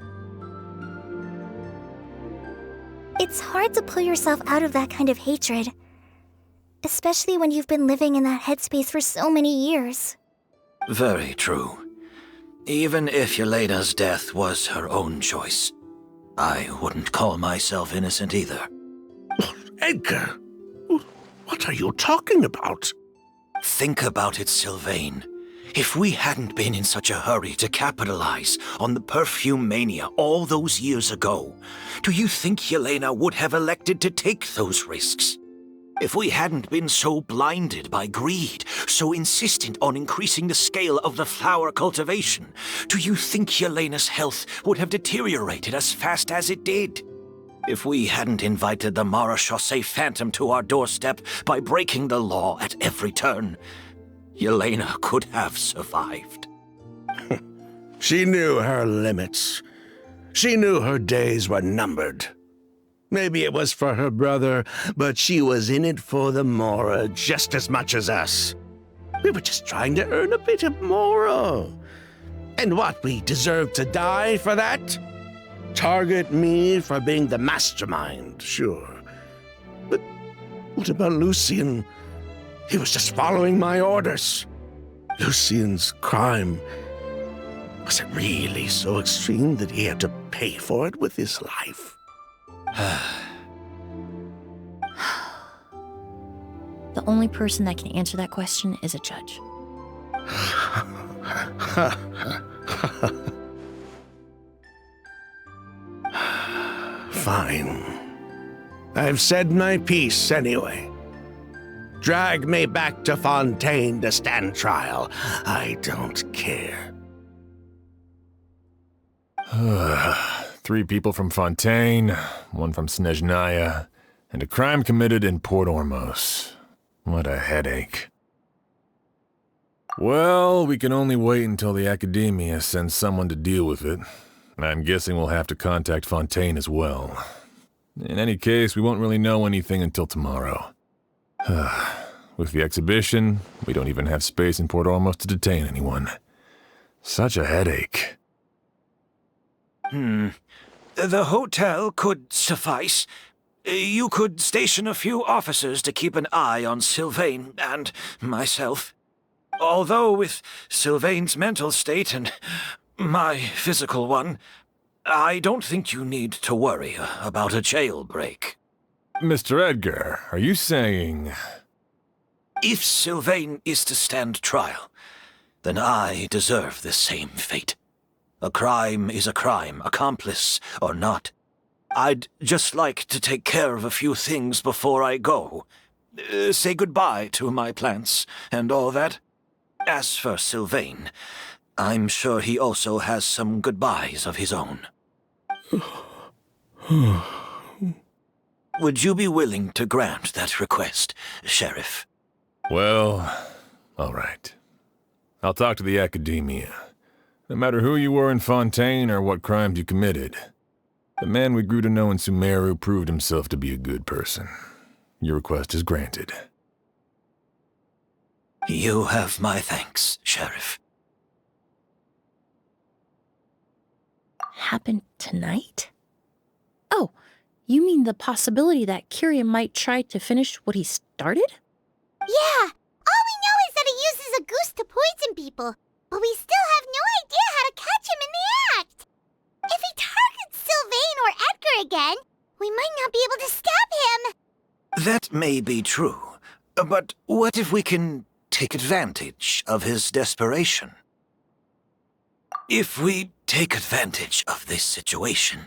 It's hard to pull yourself out of that kind of hatred, especially when you've been living in that headspace for so many years. Very true. Even if Yelena's death was her own choice, I wouldn't call myself innocent either. Edgar, what are you talking about? Think about it, Sylvain. If we hadn't been in such a hurry to capitalize on the perfume mania all those years ago, do you think Yelena would have elected to take those risks? If we hadn't been so blinded by greed, so insistent on increasing the scale of the flower cultivation, do you think Yelena's health would have deteriorated as fast as it did? If we hadn't invited the Marechaussee Phantom to our doorstep by breaking the law at every turn, Yelena could have survived. She knew her limits. She knew her days were numbered. Maybe it was for her brother, but she was in it for the Mora just as much as us. We were just trying to earn a bit of Mora. And what, we deserve to die for that? Target me for being the mastermind, sure. But what about Lucien? He was just following my orders. Lucien's crime, was it really so extreme that he had to pay for it with his life? The only person that can answer that question is a judge. Fine. I've said my piece anyway. Drag me back to Fontaine to stand trial. I don't care. 3 people from Fontaine, 1 from Snezhnaya, and a crime committed in Port Ormos. What a headache. Well, we can only wait until the Academia sends someone to deal with it. I'm guessing we'll have to contact Fontaine as well. In any case, we won't really know anything until tomorrow. With the exhibition, we don't even have space in Port Ormos to detain anyone. Such a headache. The hotel could suffice. You could station a few officers to keep an eye on Sylvain and myself. Although with Sylvain's mental state and my physical one, I don't think you need to worry about a jailbreak. Mr. Edgar, are you saying... If Sylvain is to stand trial, then I deserve the same fate. A crime is a crime, accomplice or not. I'd just like to take care of a few things before I go. Say goodbye to my plants and all that. As for Sylvain, I'm sure he also has some goodbyes of his own. Would you be willing to grant that request, Sheriff? Well, all right. I'll talk to the Academia. No matter who you were in Fontaine or what crimes you committed, the man we grew to know in Sumeru proved himself to be a good person. Your request is granted. You have my thanks, Sheriff. Happen tonight? Oh, you mean the possibility that Kiria might try to finish what he started? Yeah, all we know is that he uses a goose to poison people, but we still have no idea how to catch him in the act. If he targets Sylvain or Edgar again, we might not be able to stop him. That may be true, but what if we can take advantage of his desperation? If we take advantage of this situation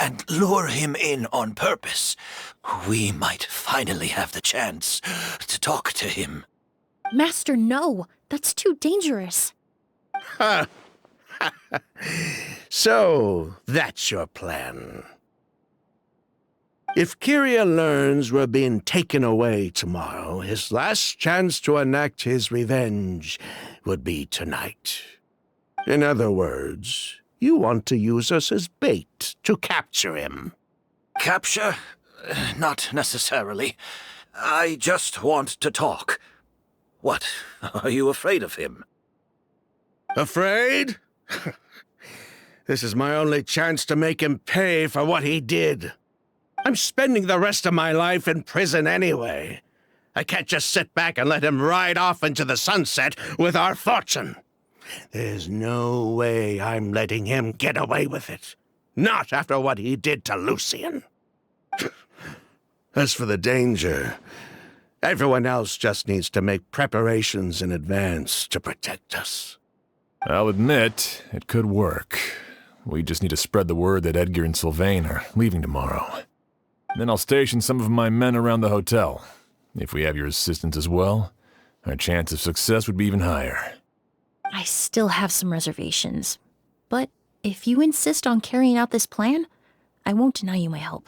and lure him in on purpose, we might finally have the chance to talk to him. Master, no. That's too dangerous. So, that's your plan. If Kiria learns we're being taken away tomorrow, his last chance to enact his revenge would be tonight. In other words, you want to use us as bait to capture him. Capture? Not necessarily. I just want to talk. What? Are you afraid of him? Afraid? This is my only chance to make him pay for what he did. I'm spending the rest of my life in prison anyway. I can't just sit back and let him ride off into the sunset with our fortune. There's no way I'm letting him get away with it. Not after what he did to Lucian. As for the danger, everyone else just needs to make preparations in advance to protect us. I'll admit, it could work. We just need to spread the word that Edgar and Sylvain are leaving tomorrow. Then I'll station some of my men around the hotel. If we have your assistance as well, our chance of success would be even higher. I still have some reservations. But if you insist on carrying out this plan, I won't deny you my help.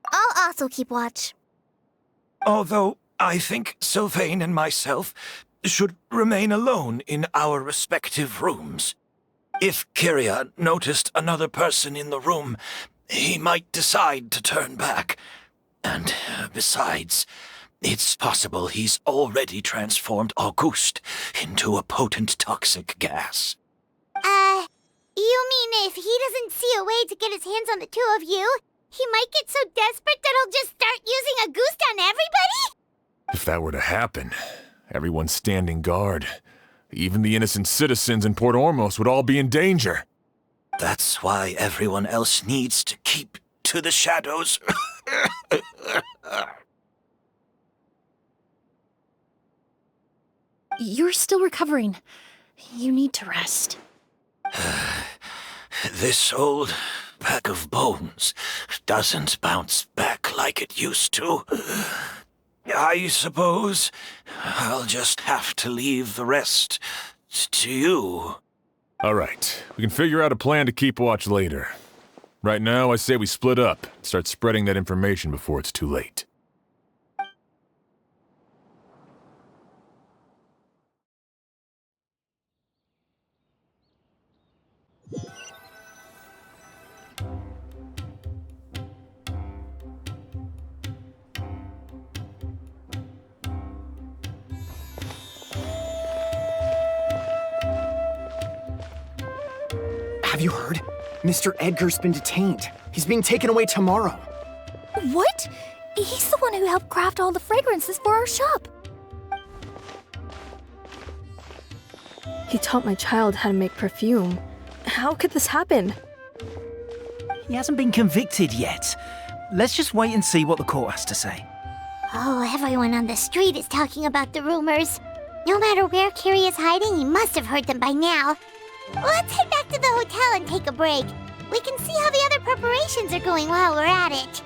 I'll also keep watch. Although I think Sylvain and myself should remain alone in our respective rooms. If Kiria noticed another person in the room, he might decide to turn back. And besides, it's possible he's already transformed Auguste into a potent toxic gas. You mean if he doesn't see a way to get his hands on the two of you, he might get so desperate that he'll just start using Auguste on everybody? If that were to happen, everyone standing guard, even the innocent citizens in Port Ormos would all be in danger. That's why everyone else needs to keep to the shadows. You're still recovering. You need to rest. This old bag of bones doesn't bounce back like it used to. I suppose I'll just have to leave the rest to you. All right, we can figure out a plan to keep watch later. Right now, I say we split up and start spreading that information before it's too late. Have you heard? Mr. Edgar's been detained. He's being taken away tomorrow. What? He's the one who helped craft all the fragrances for our shop. He taught my child how to make perfume. How could this happen? He hasn't been convicted yet. Let's just wait and see what the court has to say. Oh, everyone on the street is talking about the rumors. No matter where Kiria is hiding, he must have heard them by now. Let's head back to the hotel and take a break. We can see how the other preparations are going while we're at it.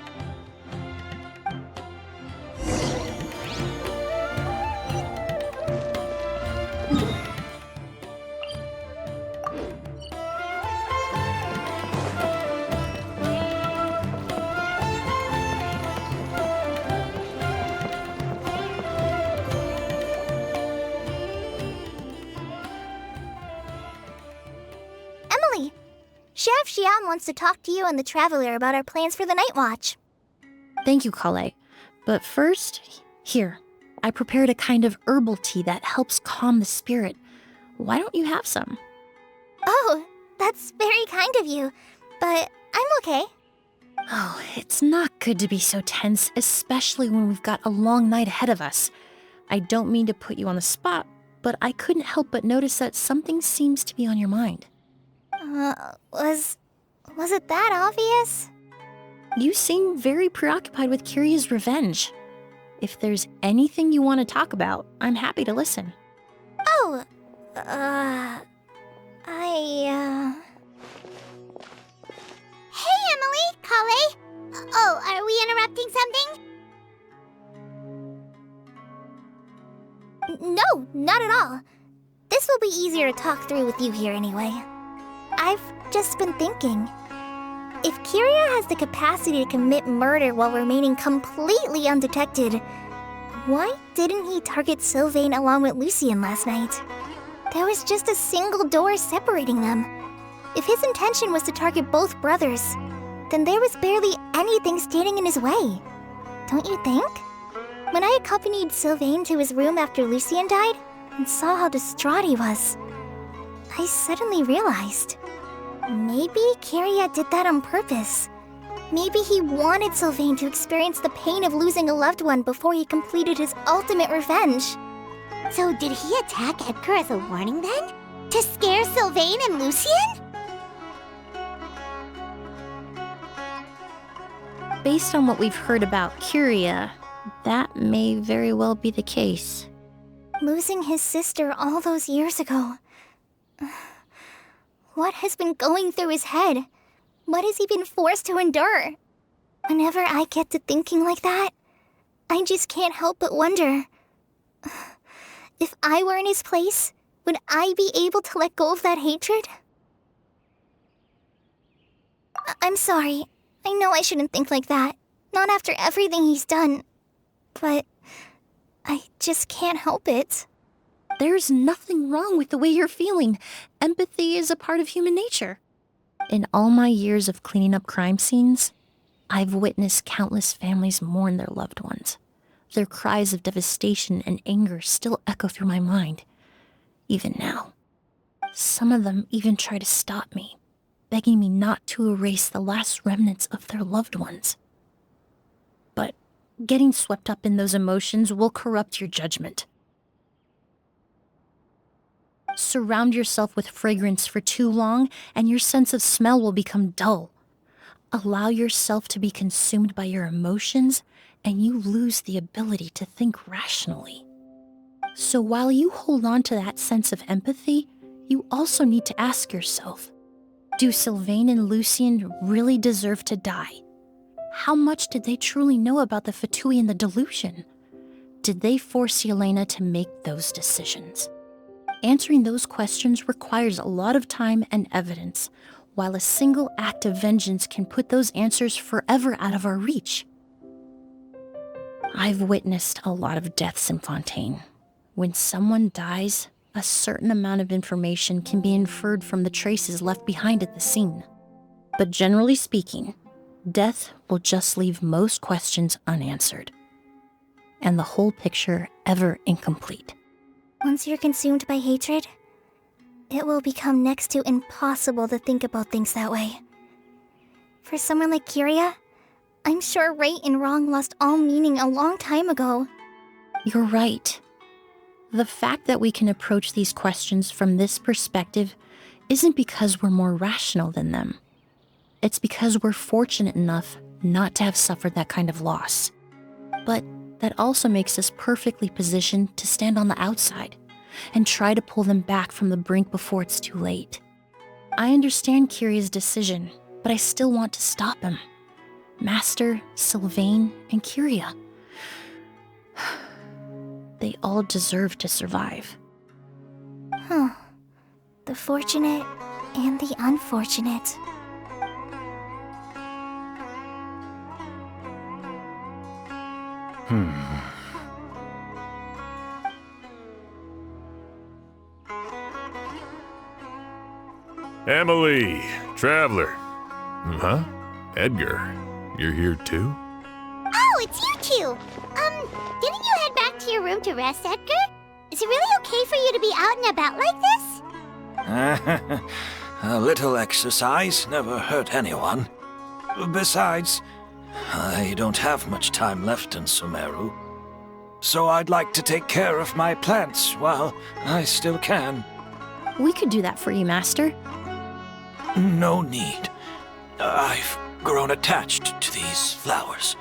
Xian wants to talk to you and the Traveler about our plans for the Night Watch. Thank you, Kale. But first, here, I prepared a kind of herbal tea that helps calm the spirit. Why don't you have some? Oh, that's very kind of you, but I'm okay. Oh, it's not good to be so tense, especially when we've got a long night ahead of us. I don't mean to put you on the spot, but I couldn't help but notice that something seems to be on your mind. Was it that obvious? You seem very preoccupied with Kiria's revenge. If there's anything you want to talk about, I'm happy to listen. Oh, Hey, Emily, Kale. Oh, are we interrupting something? No, not at all. This will be easier to talk through with you here anyway. I've just been thinking. If Kiria has the capacity to commit murder while remaining completely undetected, why didn't he target Sylvain along with Lucien last night? There was just a single door separating them. If his intention was to target both brothers, then there was barely anything standing in his way. Don't you think? When I accompanied Sylvain to his room after Lucien died and saw how distraught he was, I suddenly realized. Maybe Kiria did that on purpose. Maybe he wanted Sylvain to experience the pain of losing a loved one before he completed his ultimate revenge. So did he attack Edgar as a warning then? To scare Sylvain and Lucien? Based on what we've heard about Kiria, that may very well be the case. Losing his sister all those years ago. What has been going through his head? What has he been forced to endure? Whenever I get to thinking like that, I just can't help but wonder. If I were in his place, would I be able to let go of that hatred? I'm sorry. I know I shouldn't think like that. Not after everything he's done. But I just can't help it. There's nothing wrong with the way you're feeling. Empathy is a part of human nature. In all my years of cleaning up crime scenes, I've witnessed countless families mourn their loved ones. Their cries of devastation and anger still echo through my mind, even now. Some of them even try to stop me, begging me not to erase the last remnants of their loved ones. But getting swept up in those emotions will corrupt your judgment. Surround yourself with fragrance for too long, and your sense of smell will become dull. Allow yourself to be consumed by your emotions, and you lose the ability to think rationally. So while you hold on to that sense of empathy, you also need to ask yourself, do Sylvain and Lucien really deserve to die? How much did they truly know about the Fatui and the delusion? Did they force Yelena to make those decisions? Answering those questions requires a lot of time and evidence, while a single act of vengeance can put those answers forever out of our reach. I've witnessed a lot of deaths in Fontaine. When someone dies, a certain amount of information can be inferred from the traces left behind at the scene. But generally speaking, death will just leave most questions unanswered, and the whole picture ever incomplete. Once you're consumed by hatred, it will become next to impossible to think about things that way. For someone like Kiria, I'm sure right and wrong lost all meaning a long time ago. You're right. The fact that we can approach these questions from this perspective isn't because we're more rational than them. It's because we're fortunate enough not to have suffered that kind of loss. But that also makes us perfectly positioned to stand on the outside and try to pull them back from the brink before it's too late. I understand Kiria's decision, but I still want to stop him. Master, Sylvain, and Kiria. They all deserve to survive. The fortunate and the unfortunate. Emily, Traveler, Huh? Edgar, you're here too? Oh, it's you two! Didn't you head back to your room to rest, Edgar? Is it really okay for you to be out and about like this? A little exercise never hurt anyone. Besides, I don't have much time left in Sumeru. So I'd like to take care of my plants while I still can. We could do that for you, Master. No need. I've grown attached to these flowers,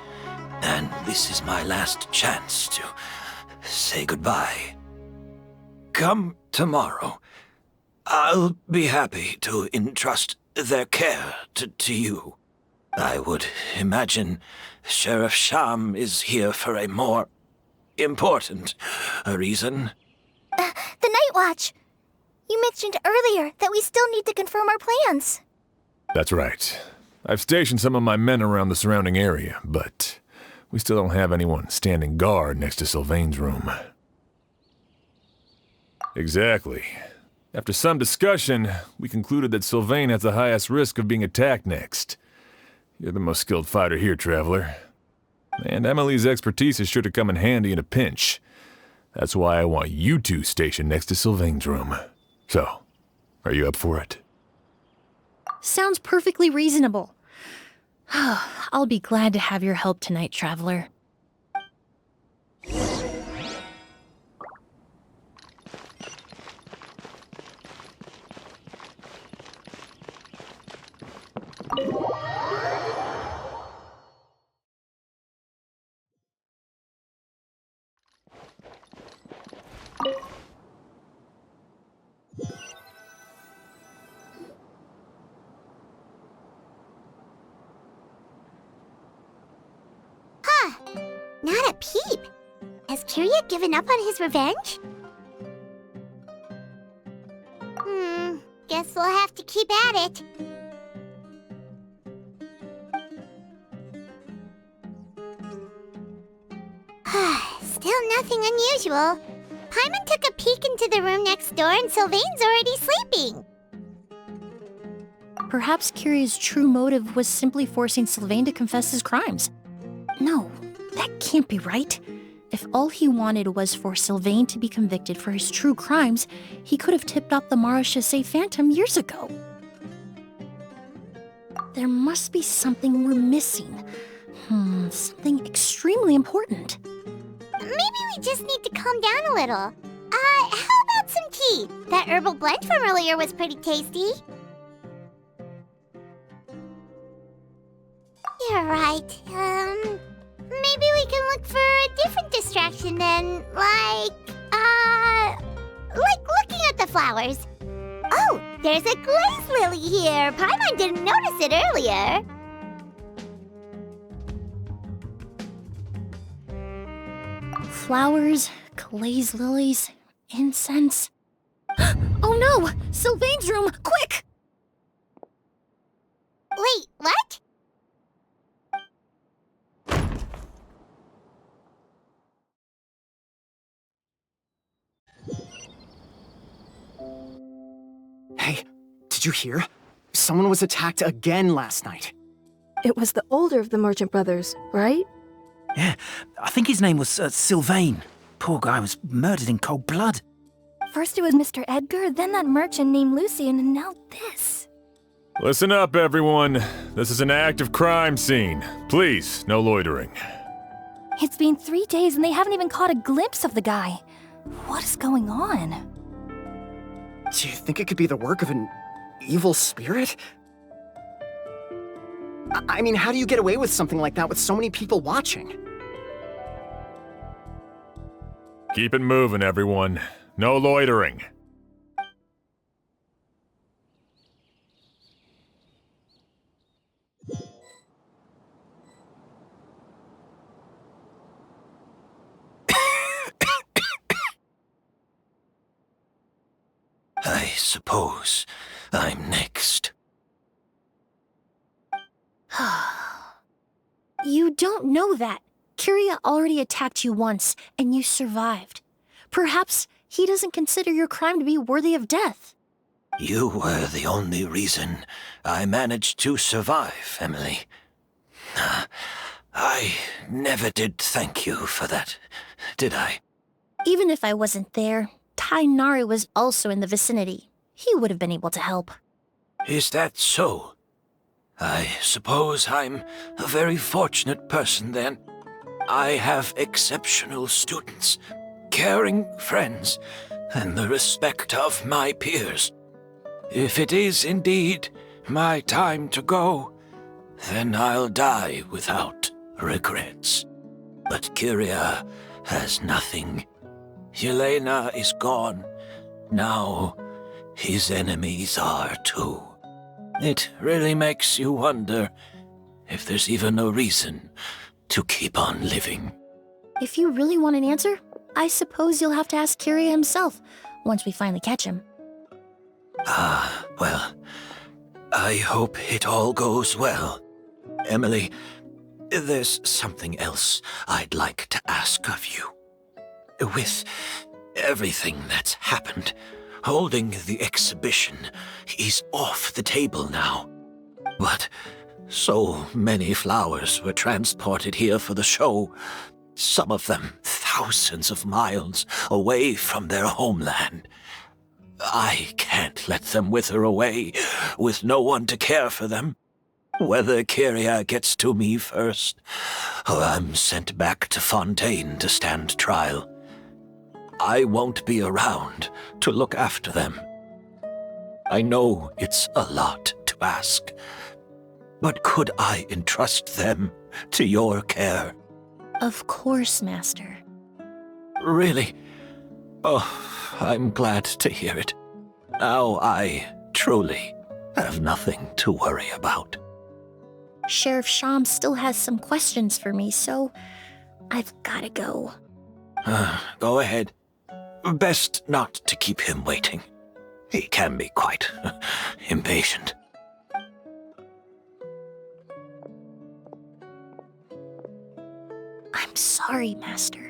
and this is my last chance to say goodbye. Come tomorrow. I'll be happy to entrust their care to you. I would imagine Sheriff Sham is here for a more important reason. The Night Watch! You mentioned earlier that we still need to confirm our plans. That's right. I've stationed some of my men around the surrounding area, but we still don't have anyone standing guard next to Sylvain's room. Exactly. After some discussion, we concluded that Sylvain has the highest risk of being attacked next. You're the most skilled fighter here, Traveler. And Emily's expertise is sure to come in handy in a pinch. That's why I want you two stationed next to Sylvain's room. So, are you up for it? Sounds perfectly reasonable. I'll be glad to have your help tonight, Traveler. Not a peep. Has Kirya given up on his revenge? Guess we'll have to keep at it. Still nothing unusual. Paimon took a peek into the room next door and Sylvain's already sleeping. Perhaps Kirya's true motive was simply forcing Sylvain to confess his crimes. No, that can't be right. If all he wanted was for Sylvain to be convicted for his true crimes, he could have tipped off the Marechaussee Phantom years ago. There must be something we're missing. Something extremely important. Maybe we just need to calm down a little. How about some tea? That herbal blend from earlier was pretty tasty. You're right. Maybe we can look for a different distraction then, like looking at the flowers. Oh, there's a glaze lily here. Paimon didn't notice it earlier. Flowers, glaze lilies, incense. Oh no! Sylvain's room! Quick! Wait, what? Hey, did you hear? Someone was attacked again last night. It was the older of the merchant brothers, right? Yeah, I think his name was Sylvain. Poor guy was murdered in cold blood. First it was Mr. Edgar, then that merchant named Lucian, and now this. Listen up, everyone. This is an active crime scene. Please, no loitering. It's been 3 days and they haven't even caught a glimpse of the guy. What is going on? Do you think it could be the work of an evil spirit? I mean, how do you get away with something like that with so many people watching? Keep it moving, everyone. No loitering. I suppose I'm next. You don't know that. Kirya already attacked you once, and you survived. Perhaps he doesn't consider your crime to be worthy of death. You were the only reason I managed to survive, Emily. I never did thank you for that, did I? Even if I wasn't there, Tainari was also in the vicinity. He would have been able to help. Is that so? I suppose I'm a very fortunate person then. I have exceptional students, caring friends, and the respect of my peers. If it is indeed my time to go, then I'll die without regrets. But Kyria has nothing. Yelena is gone. Now his enemies are too. It really makes you wonder if there's even a reason to keep on living. If you really want an answer, I suppose you'll have to ask Kyria himself once we finally catch him. Well, I hope it all goes well. Emily, there's something else I'd like to ask of you. With everything that's happened, holding the exhibition is off the table now. But so many flowers were transported here for the show, some of them thousands of miles away from their homeland. I can't let them wither away with no one to care for them. Whether Kyria gets to me first, or I'm sent back to Fontaine to stand trial, I won't be around to look after them. I know it's a lot to ask, but could I entrust them to your care? Of course, Master. Really? Oh, I'm glad to hear it. Now I truly have nothing to worry about. Sheriff Sham still has some questions for me, so I've gotta go. Go ahead. Best not to keep him waiting. He can be quite impatient. I'm sorry, Master.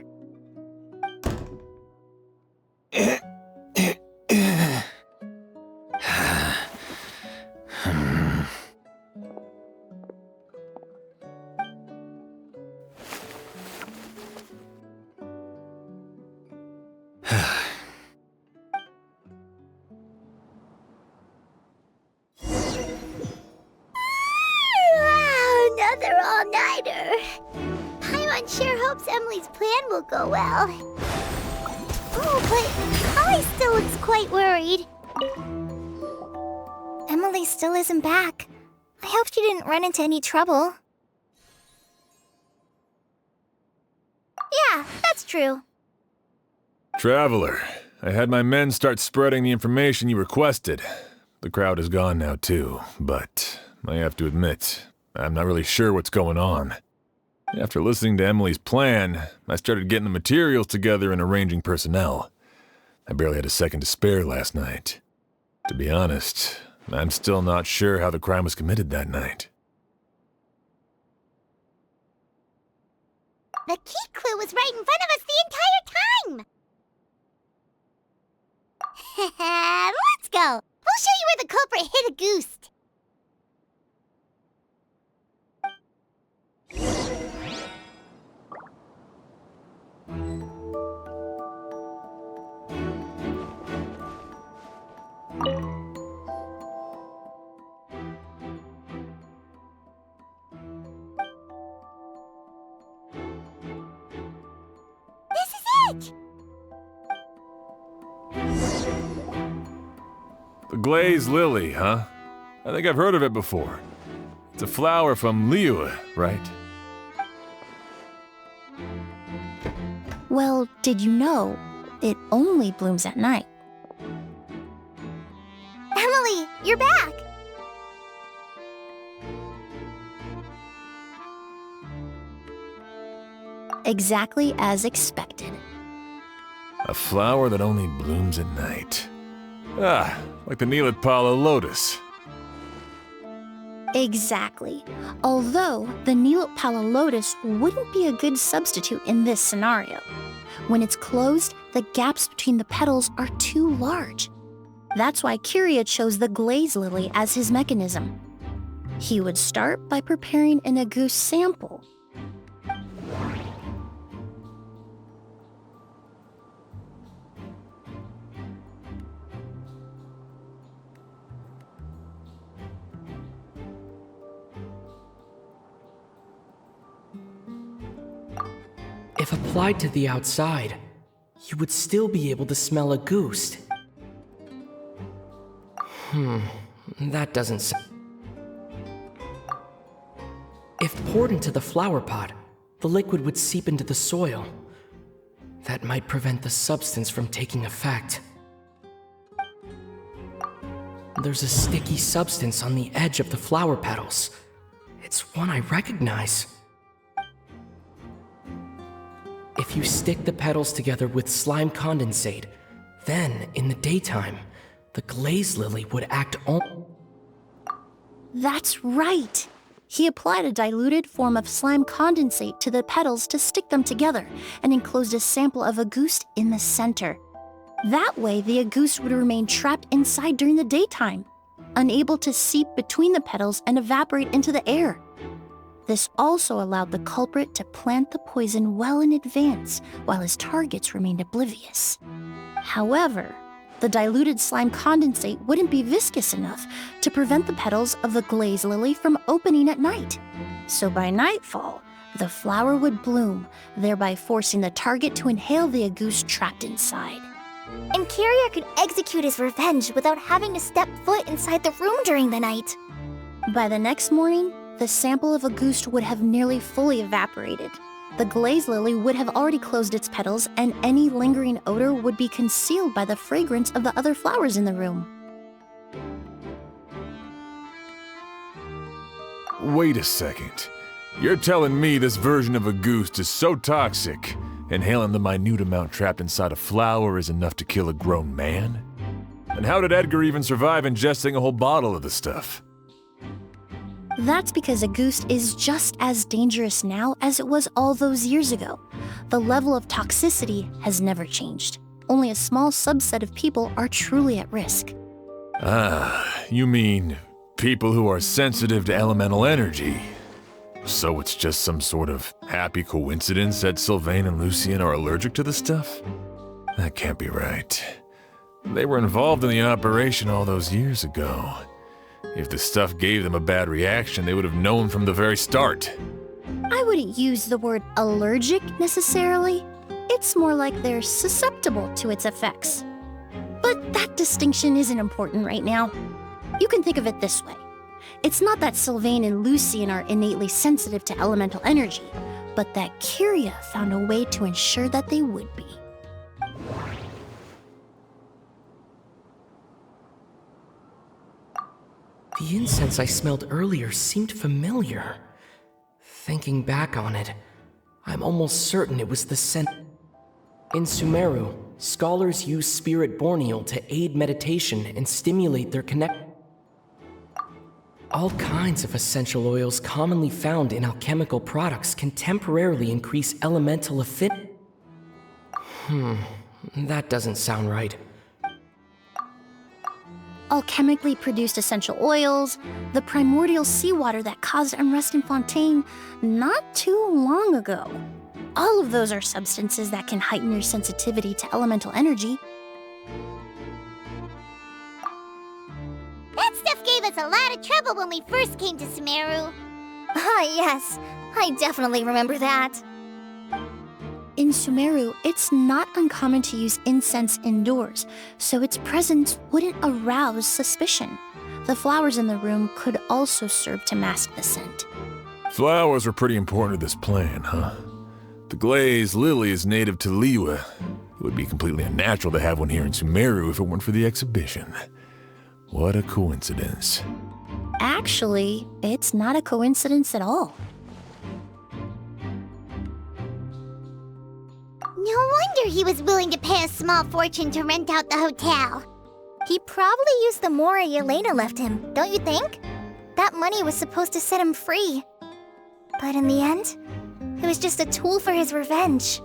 Another all-nighter. Paimon sure hopes Emily's plan will go well. Oh, but Kai still looks quite worried. Emily still isn't back. I hope she didn't run into any trouble. Yeah, that's true. Traveler, I had my men start spreading the information you requested. The crowd is gone now too, but I have to admit, I'm not really sure what's going on. After listening to Emily's plan, I started getting the materials together and arranging personnel. I barely had a second to spare last night. To be honest, I'm still not sure how the crime was committed that night. The key clue was right in front of us the entire time! Let's go! We'll show you where the culprit hid a goose. This is it! The glazed lily, huh? I think I've heard of it before. It's a flower from Liu, right? Well, did you know it only blooms at night? Emily, you're back! Exactly as expected. A flower that only blooms at night. Ah, like the Neelitpala lotus. Exactly. Although the Neelitpala lotus wouldn't be a good substitute in this scenario. When it's closed, the gaps between the petals are too large. That's why Kyria chose the glaze lily as his mechanism. He would start by preparing an Auguste sample. If applied to the outside, you would still be able to smell Auguste. That doesn't sound... If poured into the flower pot, the liquid would seep into the soil. That might prevent the substance from taking effect. There's a sticky substance on the edge of the flower petals. It's one I recognize. If you stick the petals together with slime condensate, then, in the daytime, the glaze lily would act on... That's right! He applied a diluted form of slime condensate to the petals to stick them together and enclosed a sample of Auguste in the center. That way, the Auguste would remain trapped inside during the daytime, unable to seep between the petals and evaporate into the air. This also allowed the culprit to plant the poison well in advance while his targets remained oblivious. However, the diluted slime condensate wouldn't be viscous enough to prevent the petals of the glaze lily from opening at night. So by nightfall, the flower would bloom, thereby forcing the target to inhale the Auguste trapped inside. And Kyria could execute his revenge without having to step foot inside the room during the night. By the next morning, the sample of Auguste would have nearly fully evaporated. The glaze lily would have already closed its petals, and any lingering odor would be concealed by the fragrance of the other flowers in the room. Wait a second. You're telling me this version of Auguste is so toxic, inhaling the minute amount trapped inside a flower is enough to kill a grown man? And how did Edgar even survive ingesting a whole bottle of the stuff? That's because Auguste is just as dangerous now as it was all those years ago. The level of toxicity has never changed. Only a small subset of people are truly at risk. Ah, you mean people who are sensitive to elemental energy. So it's just some sort of happy coincidence that Sylvain and Lucien are allergic to the stuff? That can't be right. They were involved in the operation all those years ago. If the stuff gave them a bad reaction, they would have known from the very start. I wouldn't use the word allergic necessarily. It's more like they're susceptible to its effects. But that distinction isn't important right now. You can think of it this way. It's not that Sylvain and Lucien are innately sensitive to elemental energy, but that Kyria found a way to ensure that they would be. The incense I smelled earlier seemed familiar. Thinking back on it, I'm almost certain it was the scent. In Sumeru, scholars use spirit borneal to aid meditation and stimulate their All kinds of essential oils commonly found in alchemical products can temporarily increase elemental affinity. That doesn't sound right. Alchemically produced essential oils, the primordial seawater that caused unrest in Fontaine not too long ago. All of those are substances that can heighten your sensitivity to elemental energy. That stuff gave us a lot of trouble when we first came to Sumeru. Ah, yes. I definitely remember that. In Sumeru, it's not uncommon to use incense indoors, so its presence wouldn't arouse suspicion. The flowers in the room could also serve to mask the scent. Flowers were pretty important to this plan, huh? The glaze lily is native to Liyue. It would be completely unnatural to have one here in Sumeru if it weren't for the exhibition. What a coincidence. Actually, it's not a coincidence at all. No wonder he was willing to pay a small fortune to rent out the hotel. He probably used the Mora Yelena left him, don't you think? That money was supposed to set him free. But in the end, it was just a tool for his revenge.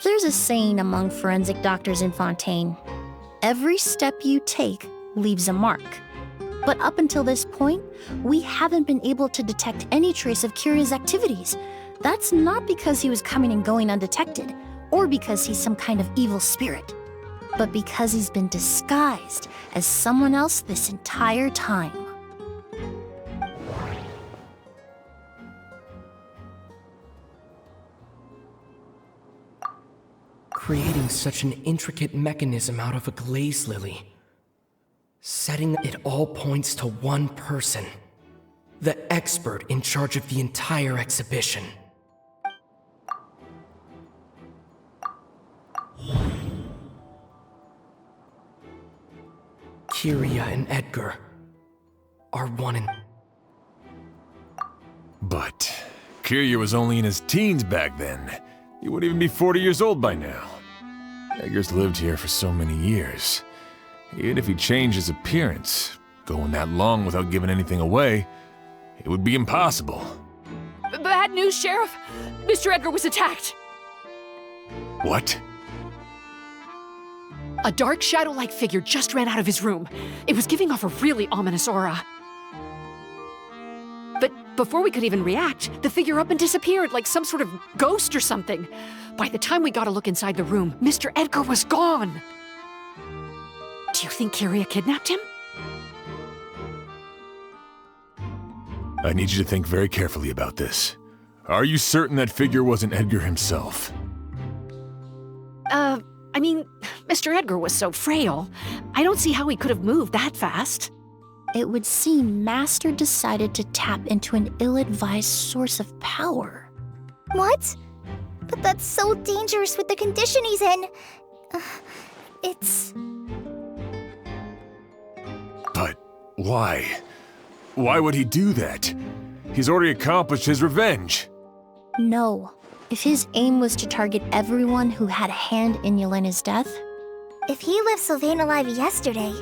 There's a saying among forensic doctors in Fontaine. Every step you take leaves a mark. But up until this point, we haven't been able to detect any trace of Kiria's activities. That's not because he was coming and going undetected, or because he's some kind of evil spirit, but because he's been disguised as someone else this entire time. Creating such an intricate mechanism out of a glaze lily. Setting it all points to one person. The expert in charge of the entire exhibition. Kiria and Edgar are one and... But Kiria was only in his teens back then. He wouldn't even be 40 years old by now. Edgar's lived here for so many years. Even if he changed his appearance, going that long without giving anything away, it would be impossible. Bad news, Sheriff! Mr. Edgar was attacked! What? A dark shadow-like figure just ran out of his room. It was giving off a really ominous aura. But before we could even react, the figure up and disappeared like some sort of ghost or something. By the time we got a look inside the room, Mr. Edgar was gone. Do you think Kiria kidnapped him? I need you to think very carefully about this. Are you certain that figure wasn't Edgar himself? I mean, Mr. Edgar was so frail. I don't see how he could have moved that fast. It would seem Master decided to tap into an ill-advised source of power. What? But that's so dangerous with the condition he's in. It's... But why? Why would he do that? He's already accomplished his revenge. No. If his aim was to target everyone who had a hand in Yelena's death... If he left Sylvain alive yesterday,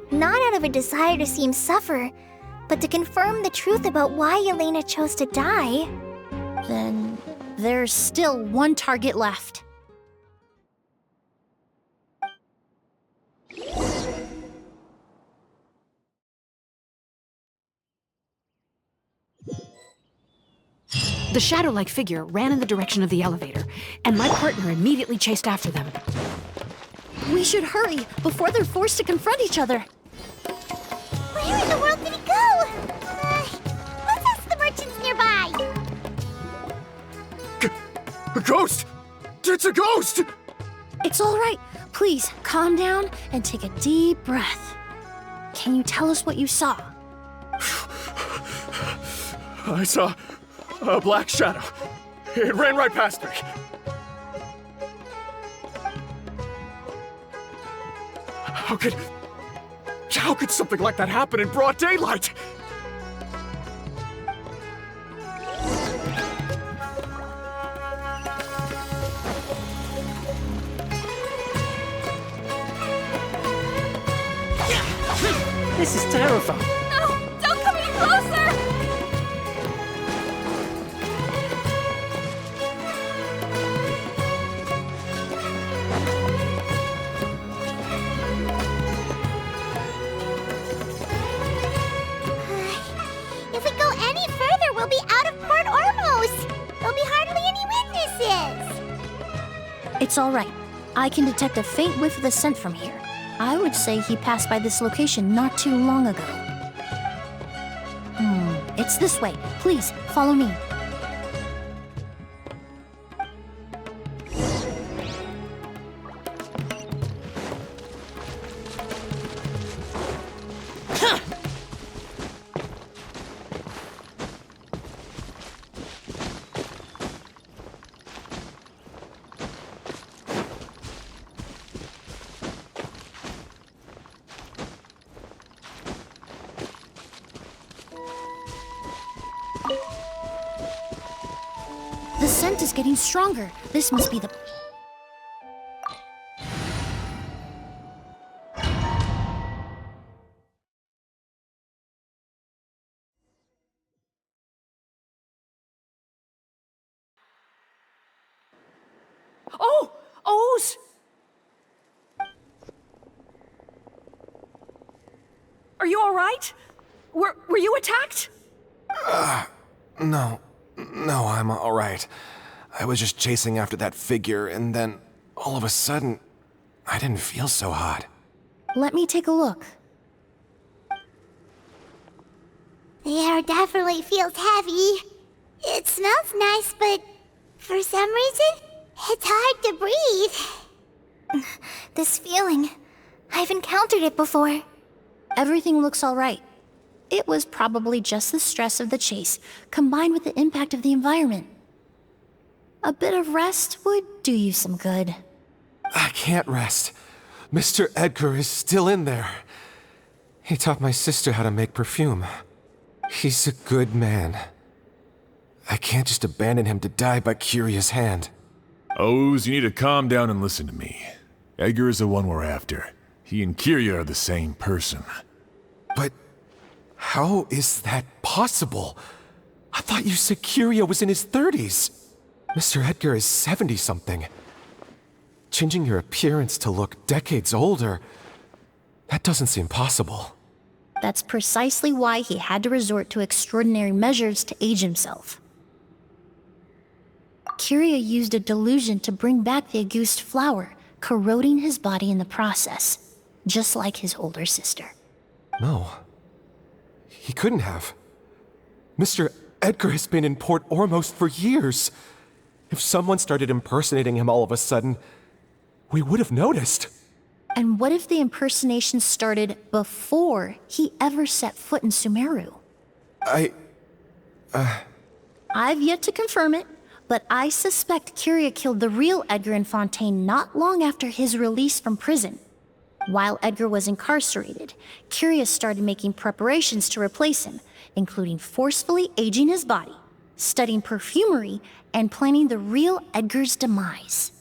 not out of a desire to see him suffer, but to confirm the truth about why Yelena chose to die... Then there's still one target left. The shadow-like figure ran in the direction of the elevator, and my partner immediately chased after them. We should hurry before they're forced to confront each other. Where in the world did he go? Let's ask the merchants nearby. A ghost! It's a ghost! It's all right. Please, calm down and take a deep breath. Can you tell us what you saw? I saw a black shadow. It ran right past me. How could something like that happen in broad daylight? This is terrifying. No! Don't come any closer! If we go any further, we'll be out of Port Ormos. There'll be hardly any witnesses. It's all right. I can detect a faint whiff of the scent from here. I would say he passed by this location not too long ago. It's this way. Please, follow me. The scent is getting stronger. This must be the... Oh! O's! you all right? Were you attacked? No, I'm all right. I was just chasing after that figure, and then all of a sudden, I didn't feel so hot. Let me take a look. The air definitely feels heavy. It smells nice, but for some reason, it's hard to breathe. This feeling, I've encountered it before. Everything looks all right. It was probably just the stress of the chase, combined with the impact of the environment. A bit of rest would do you some good. I can't rest. Mr. Edgar is still in there. He taught my sister how to make perfume. He's a good man. I can't just abandon him to die by Curia's hand. Oz, you need to calm down and listen to me. Edgar is the one we're after. He and Kiria are the same person. But how is that possible? I thought you said Kiria was in his 30s. Mr. Edgar is 70-something. Changing your appearance to look decades older, that doesn't seem possible. That's precisely why he had to resort to extraordinary measures to age himself. Kiria used a delusion to bring back the Auguste flower, corroding his body in the process, just like his older sister. No. He couldn't have. Mr. Edgar has been in Port Ormos for years. If someone started impersonating him all of a sudden, we would have noticed. And what if the impersonation started before he ever set foot in Sumeru? I've yet to confirm it, but I suspect Kiria killed the real Edgar in Fontaine not long after his release from prison. While Edgar was incarcerated, Kiria started making preparations to replace him, including forcefully aging his body, studying perfumery, and planning the real Edgar's demise.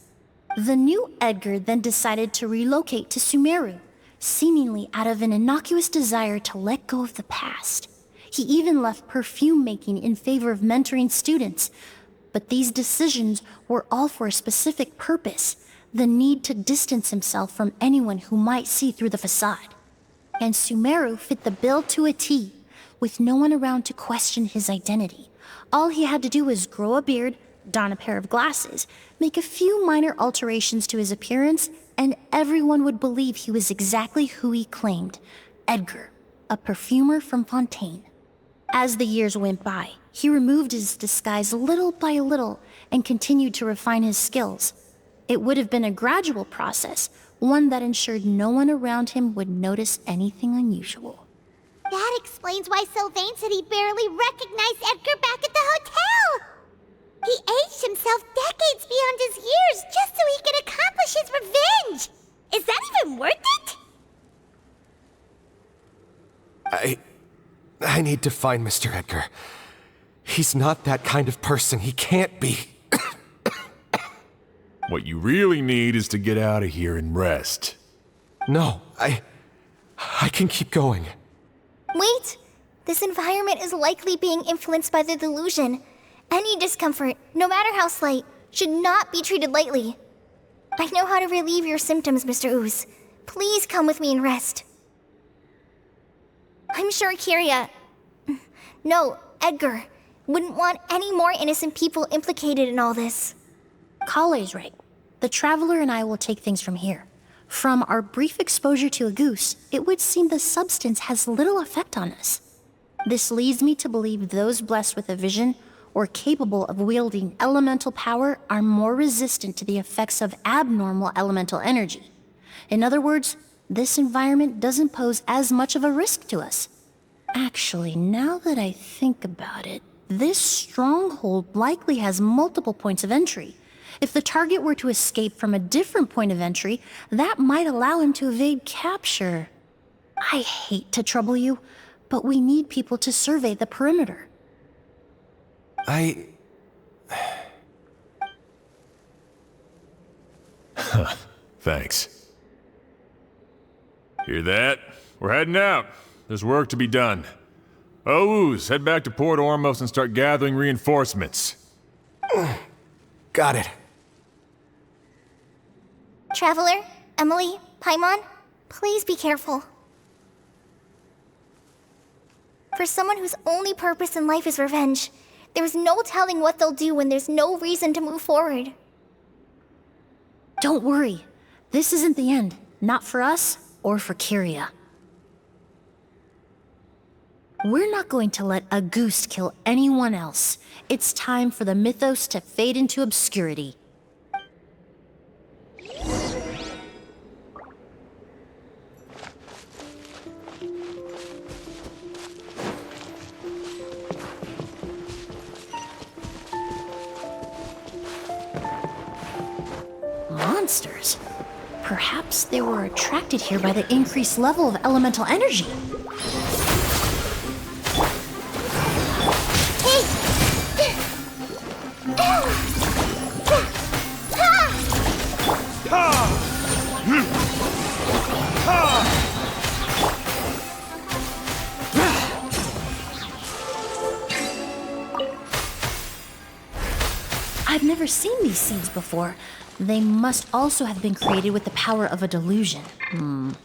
The new Edgar then decided to relocate to Sumeru, seemingly out of an innocuous desire to let go of the past. He even left perfume making in favor of mentoring students. But these decisions were all for a specific purpose: the need to distance himself from anyone who might see through the facade. And Sumeru fit the bill to a T, with no one around to question his identity. All he had to do was grow a beard, don a pair of glasses, make a few minor alterations to his appearance, and everyone would believe he was exactly who he claimed: Edgar, a perfumer from Fontaine. As the years went by, he removed his disguise little by little and continued to refine his skills. It would have been a gradual process, one that ensured no one around him would notice anything unusual. That explains why Sylvain said he barely recognized Edgar back at the hotel. He aged himself decades beyond his years just so he could accomplish his revenge. Is that even worth it? I need to find Mr. Edgar. He's not that kind of person. He can't be. What you really need is to get out of here and rest. No, I can keep going. Wait! This environment is likely being influenced by the delusion. Any discomfort, no matter how slight, should not be treated lightly. I know how to relieve your symptoms, Mr. Ooze. Please come with me and rest. I'm sure Kiria... No, Edgar wouldn't want any more innocent people implicated in all this. Kale's right. The Traveler and I will take things from here. From our brief exposure to a goose, it would seem the substance has little effect on us. This leads me to believe those blessed with a vision or capable of wielding elemental power are more resistant to the effects of abnormal elemental energy. In other words, this environment doesn't pose as much of a risk to us. Actually, now that I think about it, this stronghold likely has multiple points of entry. If the target were to escape from a different point of entry, that might allow him to evade capture. I hate to trouble you, but we need people to survey the perimeter. Thanks. Hear that? We're heading out. There's work to be done. Ooze, head back to Port Ormos and start gathering reinforcements. Got it. Traveler, Emily, Paimon, please be careful. For someone whose only purpose in life is revenge, there's no telling what they'll do when there's no reason to move forward. Don't worry. This isn't the end. Not for us or for Kyria. We're not going to let a goose kill anyone else. It's time for the mythos to fade into obscurity. Monsters? Perhaps they were attracted here by the increased level of elemental energy. I've never seen these seeds before. They must also have been created with the power of a delusion.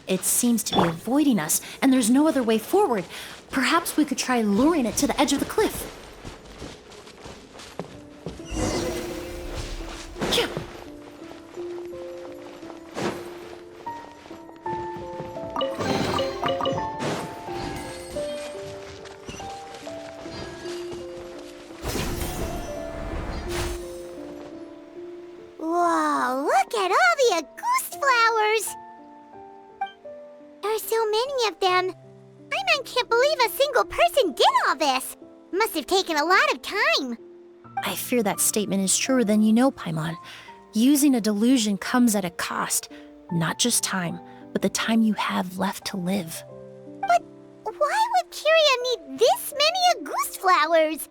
It seems to be avoiding us, and there's no other way forward. Perhaps we could try luring it to the edge of the cliff. Whoa, look at all the Auguste flowers! There are so many of them. I can't believe a single person did all this. Must have taken a lot of time. I fear that statement is truer than you know, Paimon. Using a delusion comes at a cost. Not just time, but the time you have left to live. But why would Kyria need this many Auguste flowers?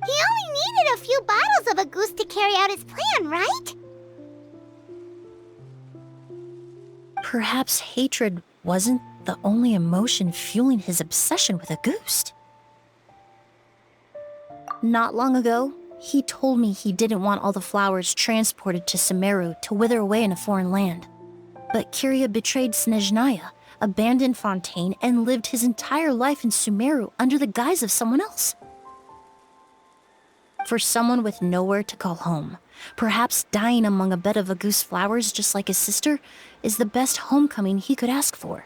He only needed a few bottles of Auguste to carry out his plan, right? Perhaps hatred wasn't the only emotion fueling his obsession with Auguste. Not long ago, he told me he didn't want all the flowers transported to Sumeru to wither away in a foreign land. But Kyria betrayed Snezhnaya, abandoned Fontaine, and lived his entire life in Sumeru under the guise of someone else. For someone with nowhere to call home, perhaps dying among a bed of Auguste flowers just like his sister is the best homecoming he could ask for.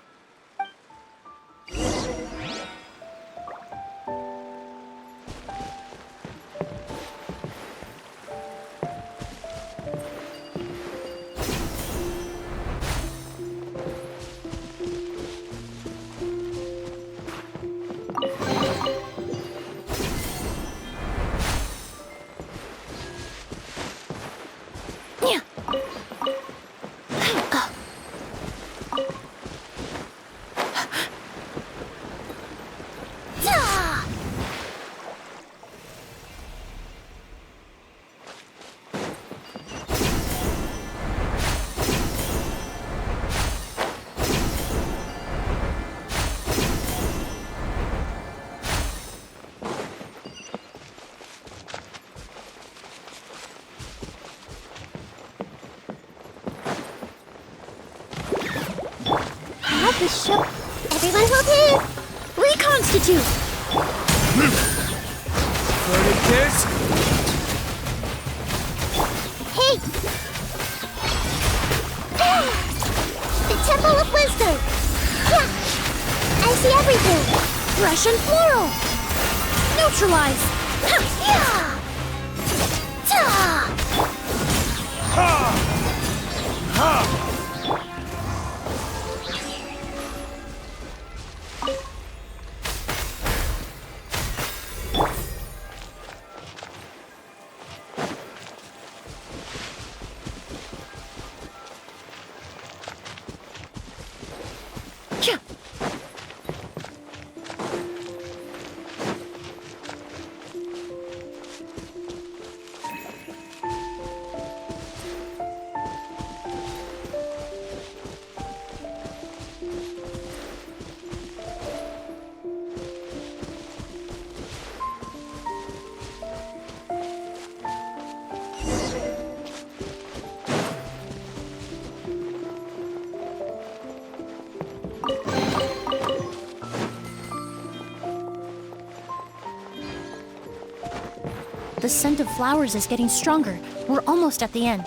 The ship. Everyone hold here. Reconstitute. Burning disc. Hey. The Temple of Wisdom. Yeah. I see everything. Russian floral. Neutralize. Yeah. Ta. Ha! Ha! The scent of flowers is getting stronger. We're almost at the end.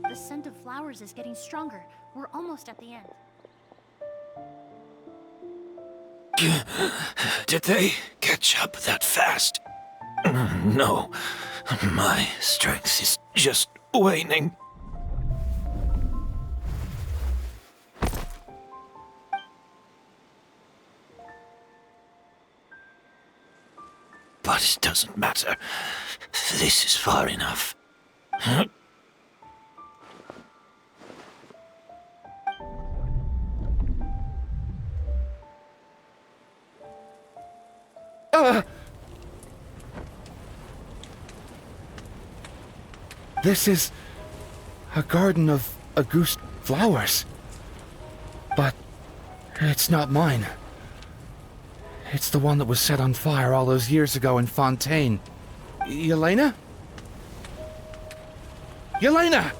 The scent of flowers is getting stronger. We're almost at the end. Did they catch up that fast? No. My strength is just waning. But it doesn't matter. This is far enough. This is a garden of Auguste flowers. But it's not mine. It's the one that was set on fire all those years ago in Fontaine. Yelena? Yelena!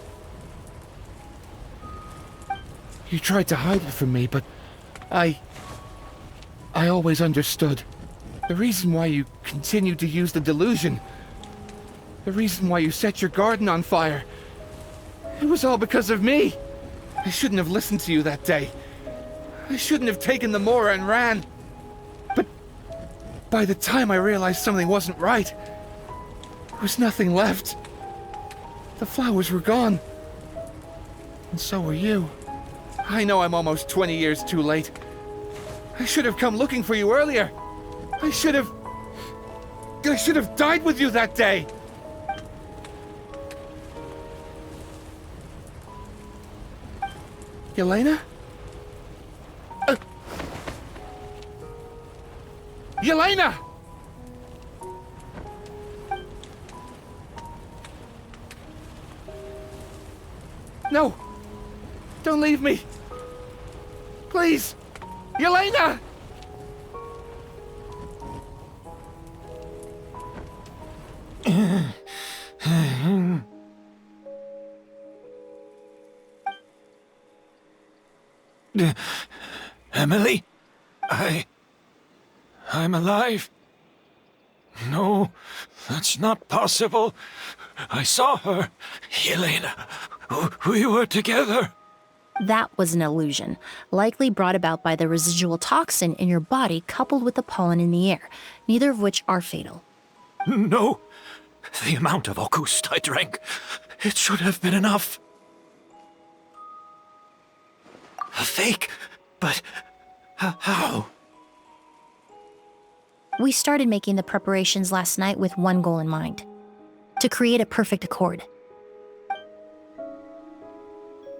You tried to hide it from me, but I always understood. The reason why you continued to use the delusion, the reason why you set your garden on fire, it was all because of me. I shouldn't have listened to you that day. I shouldn't have taken the Mora and ran. But by the time I realized something wasn't right, there was nothing left. The flowers were gone. And so were you. I know I'm almost 20 years too late. I should have come looking for you earlier. I should have died with you that day. Yelena? Yelena! No! Don't leave me! Please! Yelena! Emily? I'm alive. No, that's not possible. I saw her. Yelena, we were together. That was an illusion, likely brought about by the residual toxin in your body coupled with the pollen in the air, neither of which are fatal. No, the amount of Auguste I drank, it should have been enough. A fake? But how? We started making the preparations last night with one goal in mind: to create a perfect accord.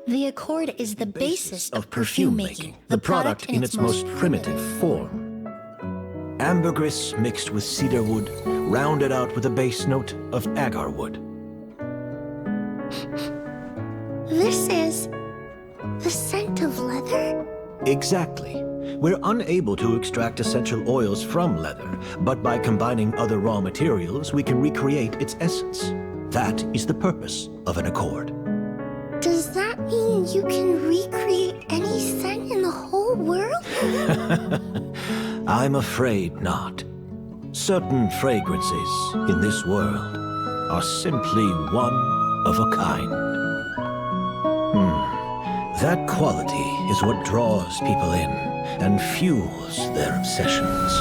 The accord is the basis of perfume making, the product in its most primitive form. Ambergris mixed with cedar wood, rounded out with a base note of agar wood. This is the scent of leather? Exactly. We're unable to extract essential oils from leather, but by combining other raw materials, we can recreate its essence. That is the purpose of an accord. Does that mean you can recreate any scent in the whole world? I'm afraid not. Certain fragrances in this world are simply one of a kind. That quality is what draws people in and fuels their obsessions.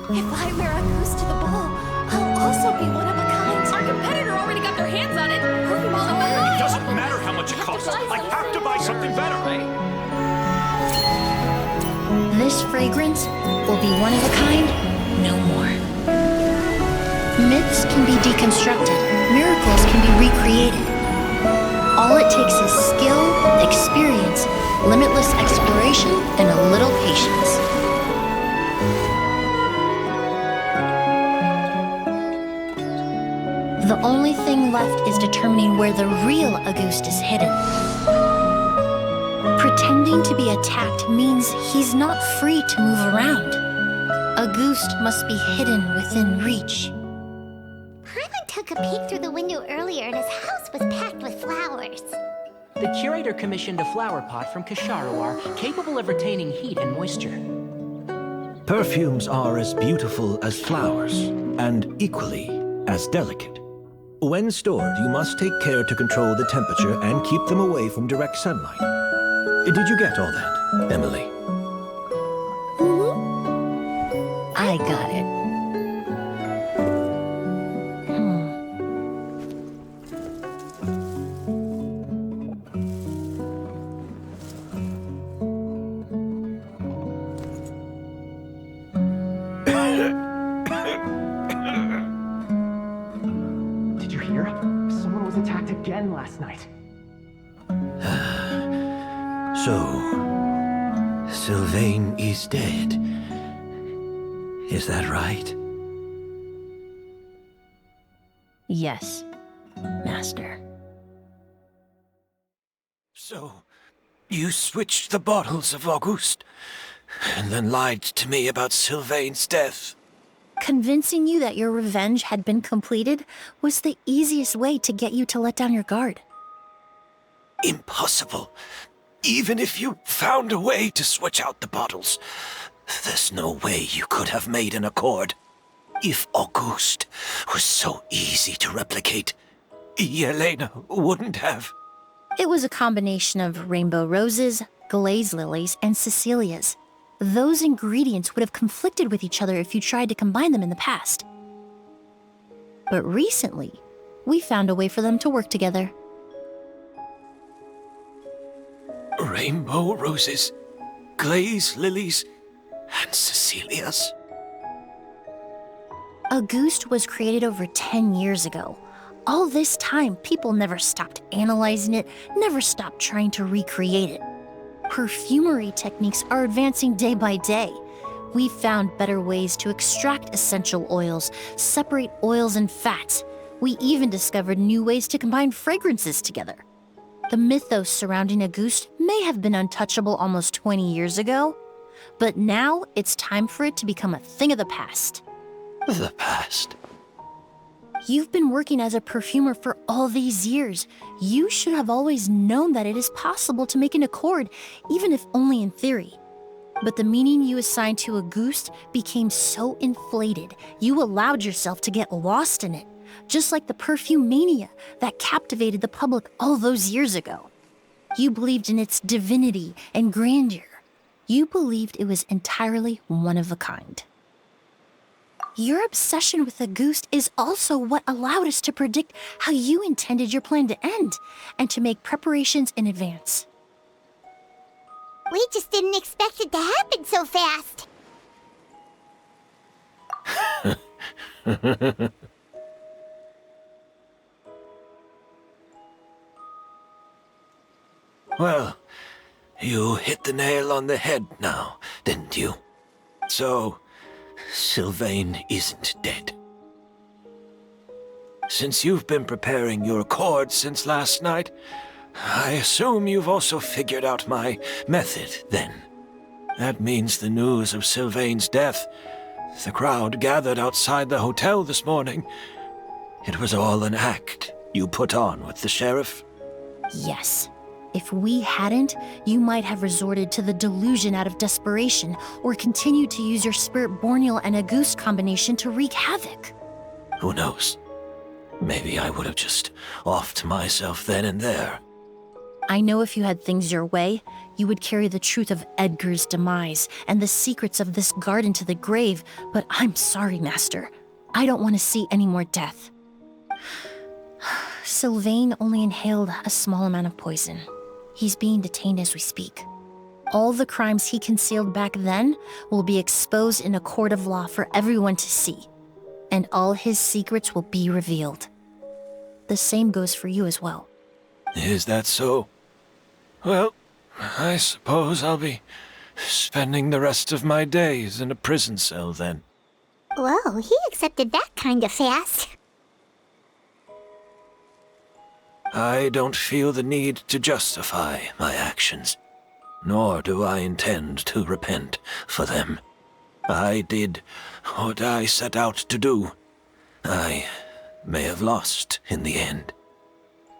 If I wear a goose to the ball, I'll also be one of a kind. Our competitor already got their hands on it. It doesn't matter how much it costs. I have to buy something better. This fragrance will be one of a kind, no more. Myths can be deconstructed, miracles can be recreated. All it takes is skill, experience, limitless exploration, and a little patience. The only thing left is determining where the real Auguste is hidden. Pretending to be attacked means he's not free to move around. Auguste must be hidden within reach. Paimon took a peek through the window earlier and his house was packed with flowers. The curator commissioned a flower pot from Kasharawar capable of retaining heat and moisture. Perfumes are as beautiful as flowers, and equally as delicate. When stored, you must take care to control the temperature and keep them away from direct sunlight. Did you get all that, Emily? I got it. Did you hear? Someone was attacked again last night. So, Sylvain is dead. Is that right? Yes, Master. So, you switched the bottles of Auguste, and then lied to me about Sylvain's death. Convincing you that your revenge had been completed was the easiest way to get you to let down your guard. Impossible. Even if you found a way to switch out the bottles, there's no way you could have made an accord. If Auguste was so easy to replicate, Yelena wouldn't have. It was a combination of rainbow roses, glaze lilies, and Cecilias. Those ingredients would have conflicted with each other if you tried to combine them in the past. But recently, we found a way for them to work together. Rainbow roses, glaze lilies, and Cecilias. Auguste was created over 10 years ago. All this time, people never stopped analyzing it, never stopped trying to recreate it. Perfumery techniques are advancing day by day. We found better ways to extract essential oils, separate oils and fats. We even discovered new ways to combine fragrances together. The mythos surrounding Auguste may have been untouchable almost 20 years ago, but now it's time for it to become a thing of the past. The past? You've been working as a perfumer for all these years. You should have always known that it is possible to make an accord, even if only in theory. But the meaning you assigned to Auguste became so inflated, you allowed yourself to get lost in it, just like the perfume mania that captivated the public all those years ago. You believed in its divinity and grandeur. You believed it was entirely one of a kind. Your obsession with Auguste is also what allowed us to predict how you intended your plan to end, and to make preparations in advance. We just didn't expect it to happen so fast. Well, you hit the nail on the head now, didn't you? So, Sylvain isn't dead. Since you've been preparing your accord since last night, I assume you've also figured out my method, then. That means the news of Sylvain's death. The crowd gathered outside the hotel this morning. It was all an act you put on with the sheriff? Yes. If we hadn't, you might have resorted to the delusion out of desperation, or continued to use your Spirit Borneal and Auguste combination to wreak havoc. Who knows? Maybe I would have just offed myself then and there. I know if you had things your way, you would carry the truth of Edgar's demise and the secrets of this garden to the grave, but I'm sorry, Master. I don't want to see any more death. Sylvain only inhaled a small amount of poison. He's being detained as we speak. All the crimes he concealed back then will be exposed in a court of law for everyone to see, and all his secrets will be revealed. The same goes for you as well. Is that so? Well, I suppose I'll be spending the rest of my days in a prison cell then. Whoa, he accepted that kind of fast. I don't feel the need to justify my actions, nor do I intend to repent for them. I did what I set out to do. I may have lost in the end,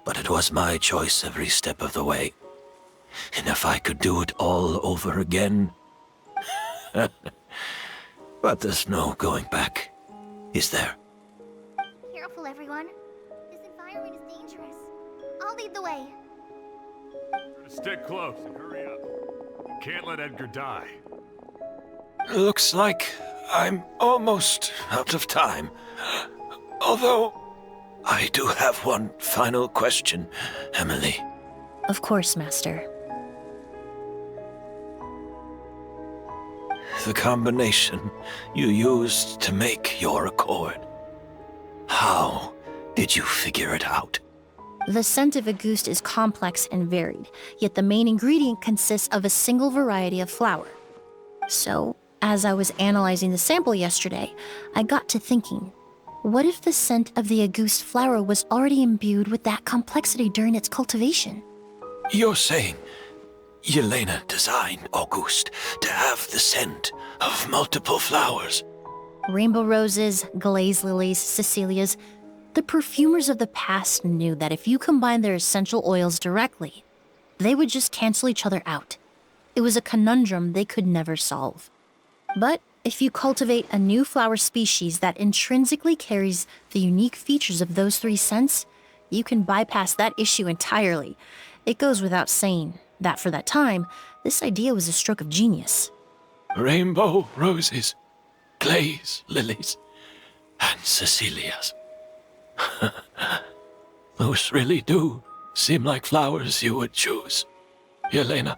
but it was my choice every step of the way. And if I could do it all over again... But there's no going back, is there? Careful, everyone. This environment is dangerous. I'll lead the way. Stick close and hurry up. You can't let Edgar die. Looks like I'm almost out of time. Although, I do have one final question, Emily. Of course, Master. The combination you used to make your accord. How did you figure it out? The scent of a goose is complex and varied, yet the main ingredient consists of a single variety of flower. So, as I was analyzing the sample yesterday, I got to thinking, what if the scent of the Auguste flower was already imbued with that complexity during its cultivation? You're saying Yelena designed Auguste to have the scent of multiple flowers? Rainbow roses, glaze lilies, Cecilias. The perfumers of the past knew that if you combine their essential oils directly, they would just cancel each other out. It was a conundrum they could never solve. But if you cultivate a new flower species that intrinsically carries the unique features of those three scents, you can bypass that issue entirely. It goes without saying that for that time, this idea was a stroke of genius. Rainbow roses, glaze lilies, and Cecilias. Those really do seem like flowers you would choose, Yelena.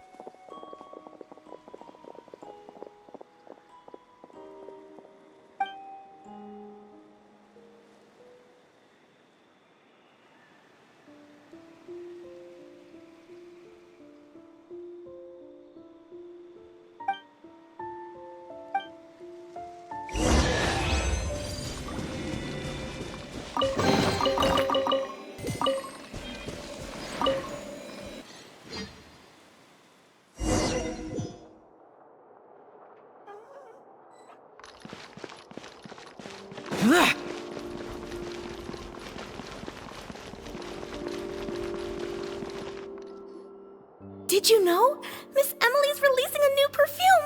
Did you know? Miss Emily's releasing a new perfume!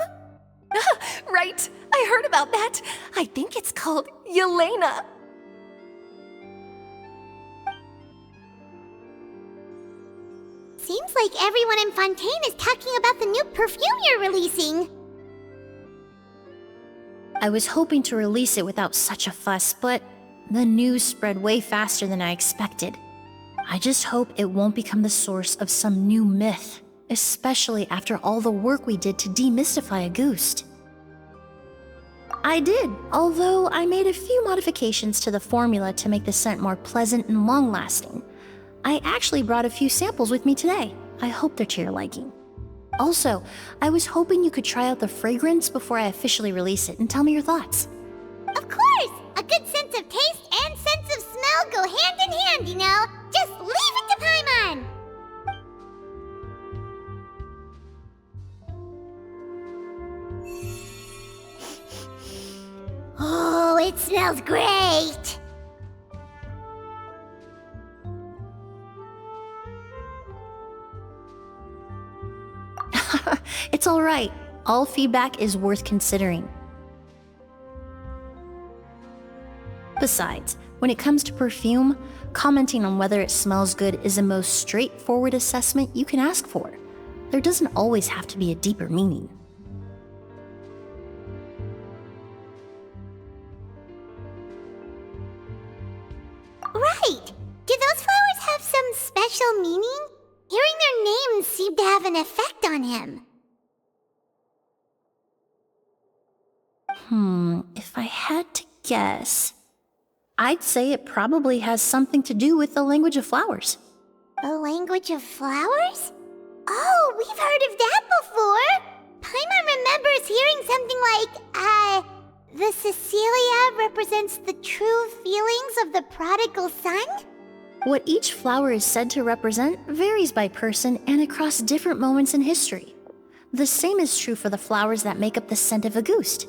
Right, I heard about that. I think it's called Yelena. Seems like everyone in Fontaine is talking about the new perfume you're releasing. I was hoping to release it without such a fuss, but the news spread way faster than I expected. I just hope it won't become the source of some new myth, especially after all the work we did to demystify Auguste. I did, although I made a few modifications to the formula to make the scent more pleasant and long-lasting. I actually brought a few samples with me today. I hope they're to your liking. Also, I was hoping you could try out the fragrance before I officially release it and tell me your thoughts. Of course! A good sense of taste and sense of smell go hand in hand, you know? Just leave it to Paimon! Oh, it smells great! It's all right. All feedback is worth considering. Besides, when it comes to perfume, commenting on whether it smells good is the most straightforward assessment you can ask for. There doesn't always have to be a deeper meaning. Right! Do those flowers have some special meaning? Hearing their names seemed to have an effect on him. If I had to guess, I'd say it probably has something to do with the language of flowers. The language of flowers? Oh, we've heard of that before! Paimon remembers hearing something like, the Cecilia represents the true feelings of the prodigal son? What each flower is said to represent varies by person and across different moments in history. The same is true for the flowers that make up the scent of Auguste.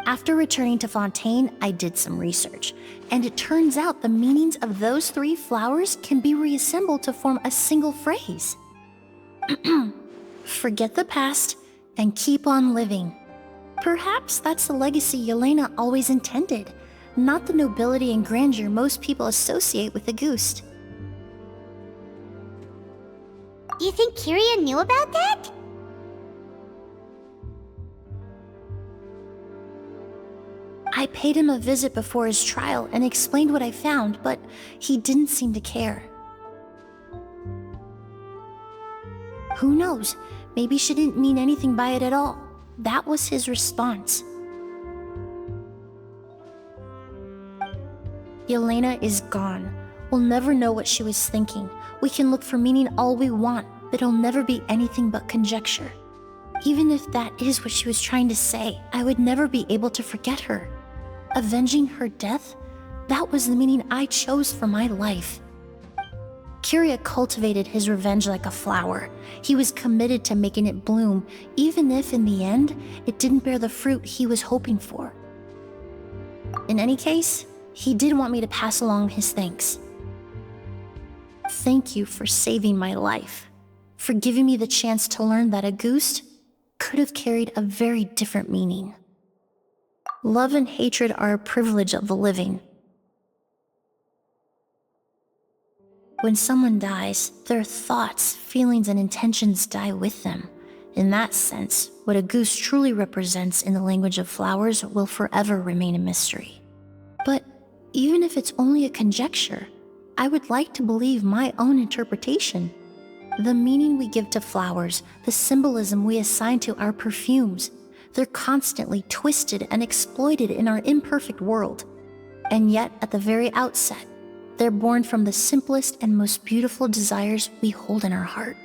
After returning to Fontaine, I did some research, and it turns out the meanings of those 3 flowers can be reassembled to form a single phrase. Forget the past and keep on living. Perhaps that's the legacy Yelena always intended, not the nobility and grandeur most people associate with the Gust. You think Kiria knew about that? I paid him a visit before his trial and explained what I found, but he didn't seem to care. Who knows? Maybe she didn't mean anything by it at all. That was his response. Yelena is gone. We'll never know what she was thinking. We can look for meaning all we want, but it'll never be anything but conjecture. Even if that is what she was trying to say, I would never be able to forget her. Avenging her death? That was the meaning I chose for my life. Kiria cultivated his revenge like a flower. He was committed to making it bloom, even if in the end, it didn't bear the fruit he was hoping for. In any case, he did want me to pass along his thanks. Thank you for saving my life, for giving me the chance to learn that a Gust could have carried a very different meaning. Love and hatred are a privilege of the living. When someone dies, their thoughts, feelings, and intentions die with them. In that sense, what a Gust truly represents in the language of flowers will forever remain a mystery. But even if it's only a conjecture, I would like to believe my own interpretation. The meaning we give to flowers, the symbolism we assign to our perfumes, they're constantly twisted and exploited in our imperfect world. And yet, at the very outset, they're born from the simplest and most beautiful desires we hold in our heart.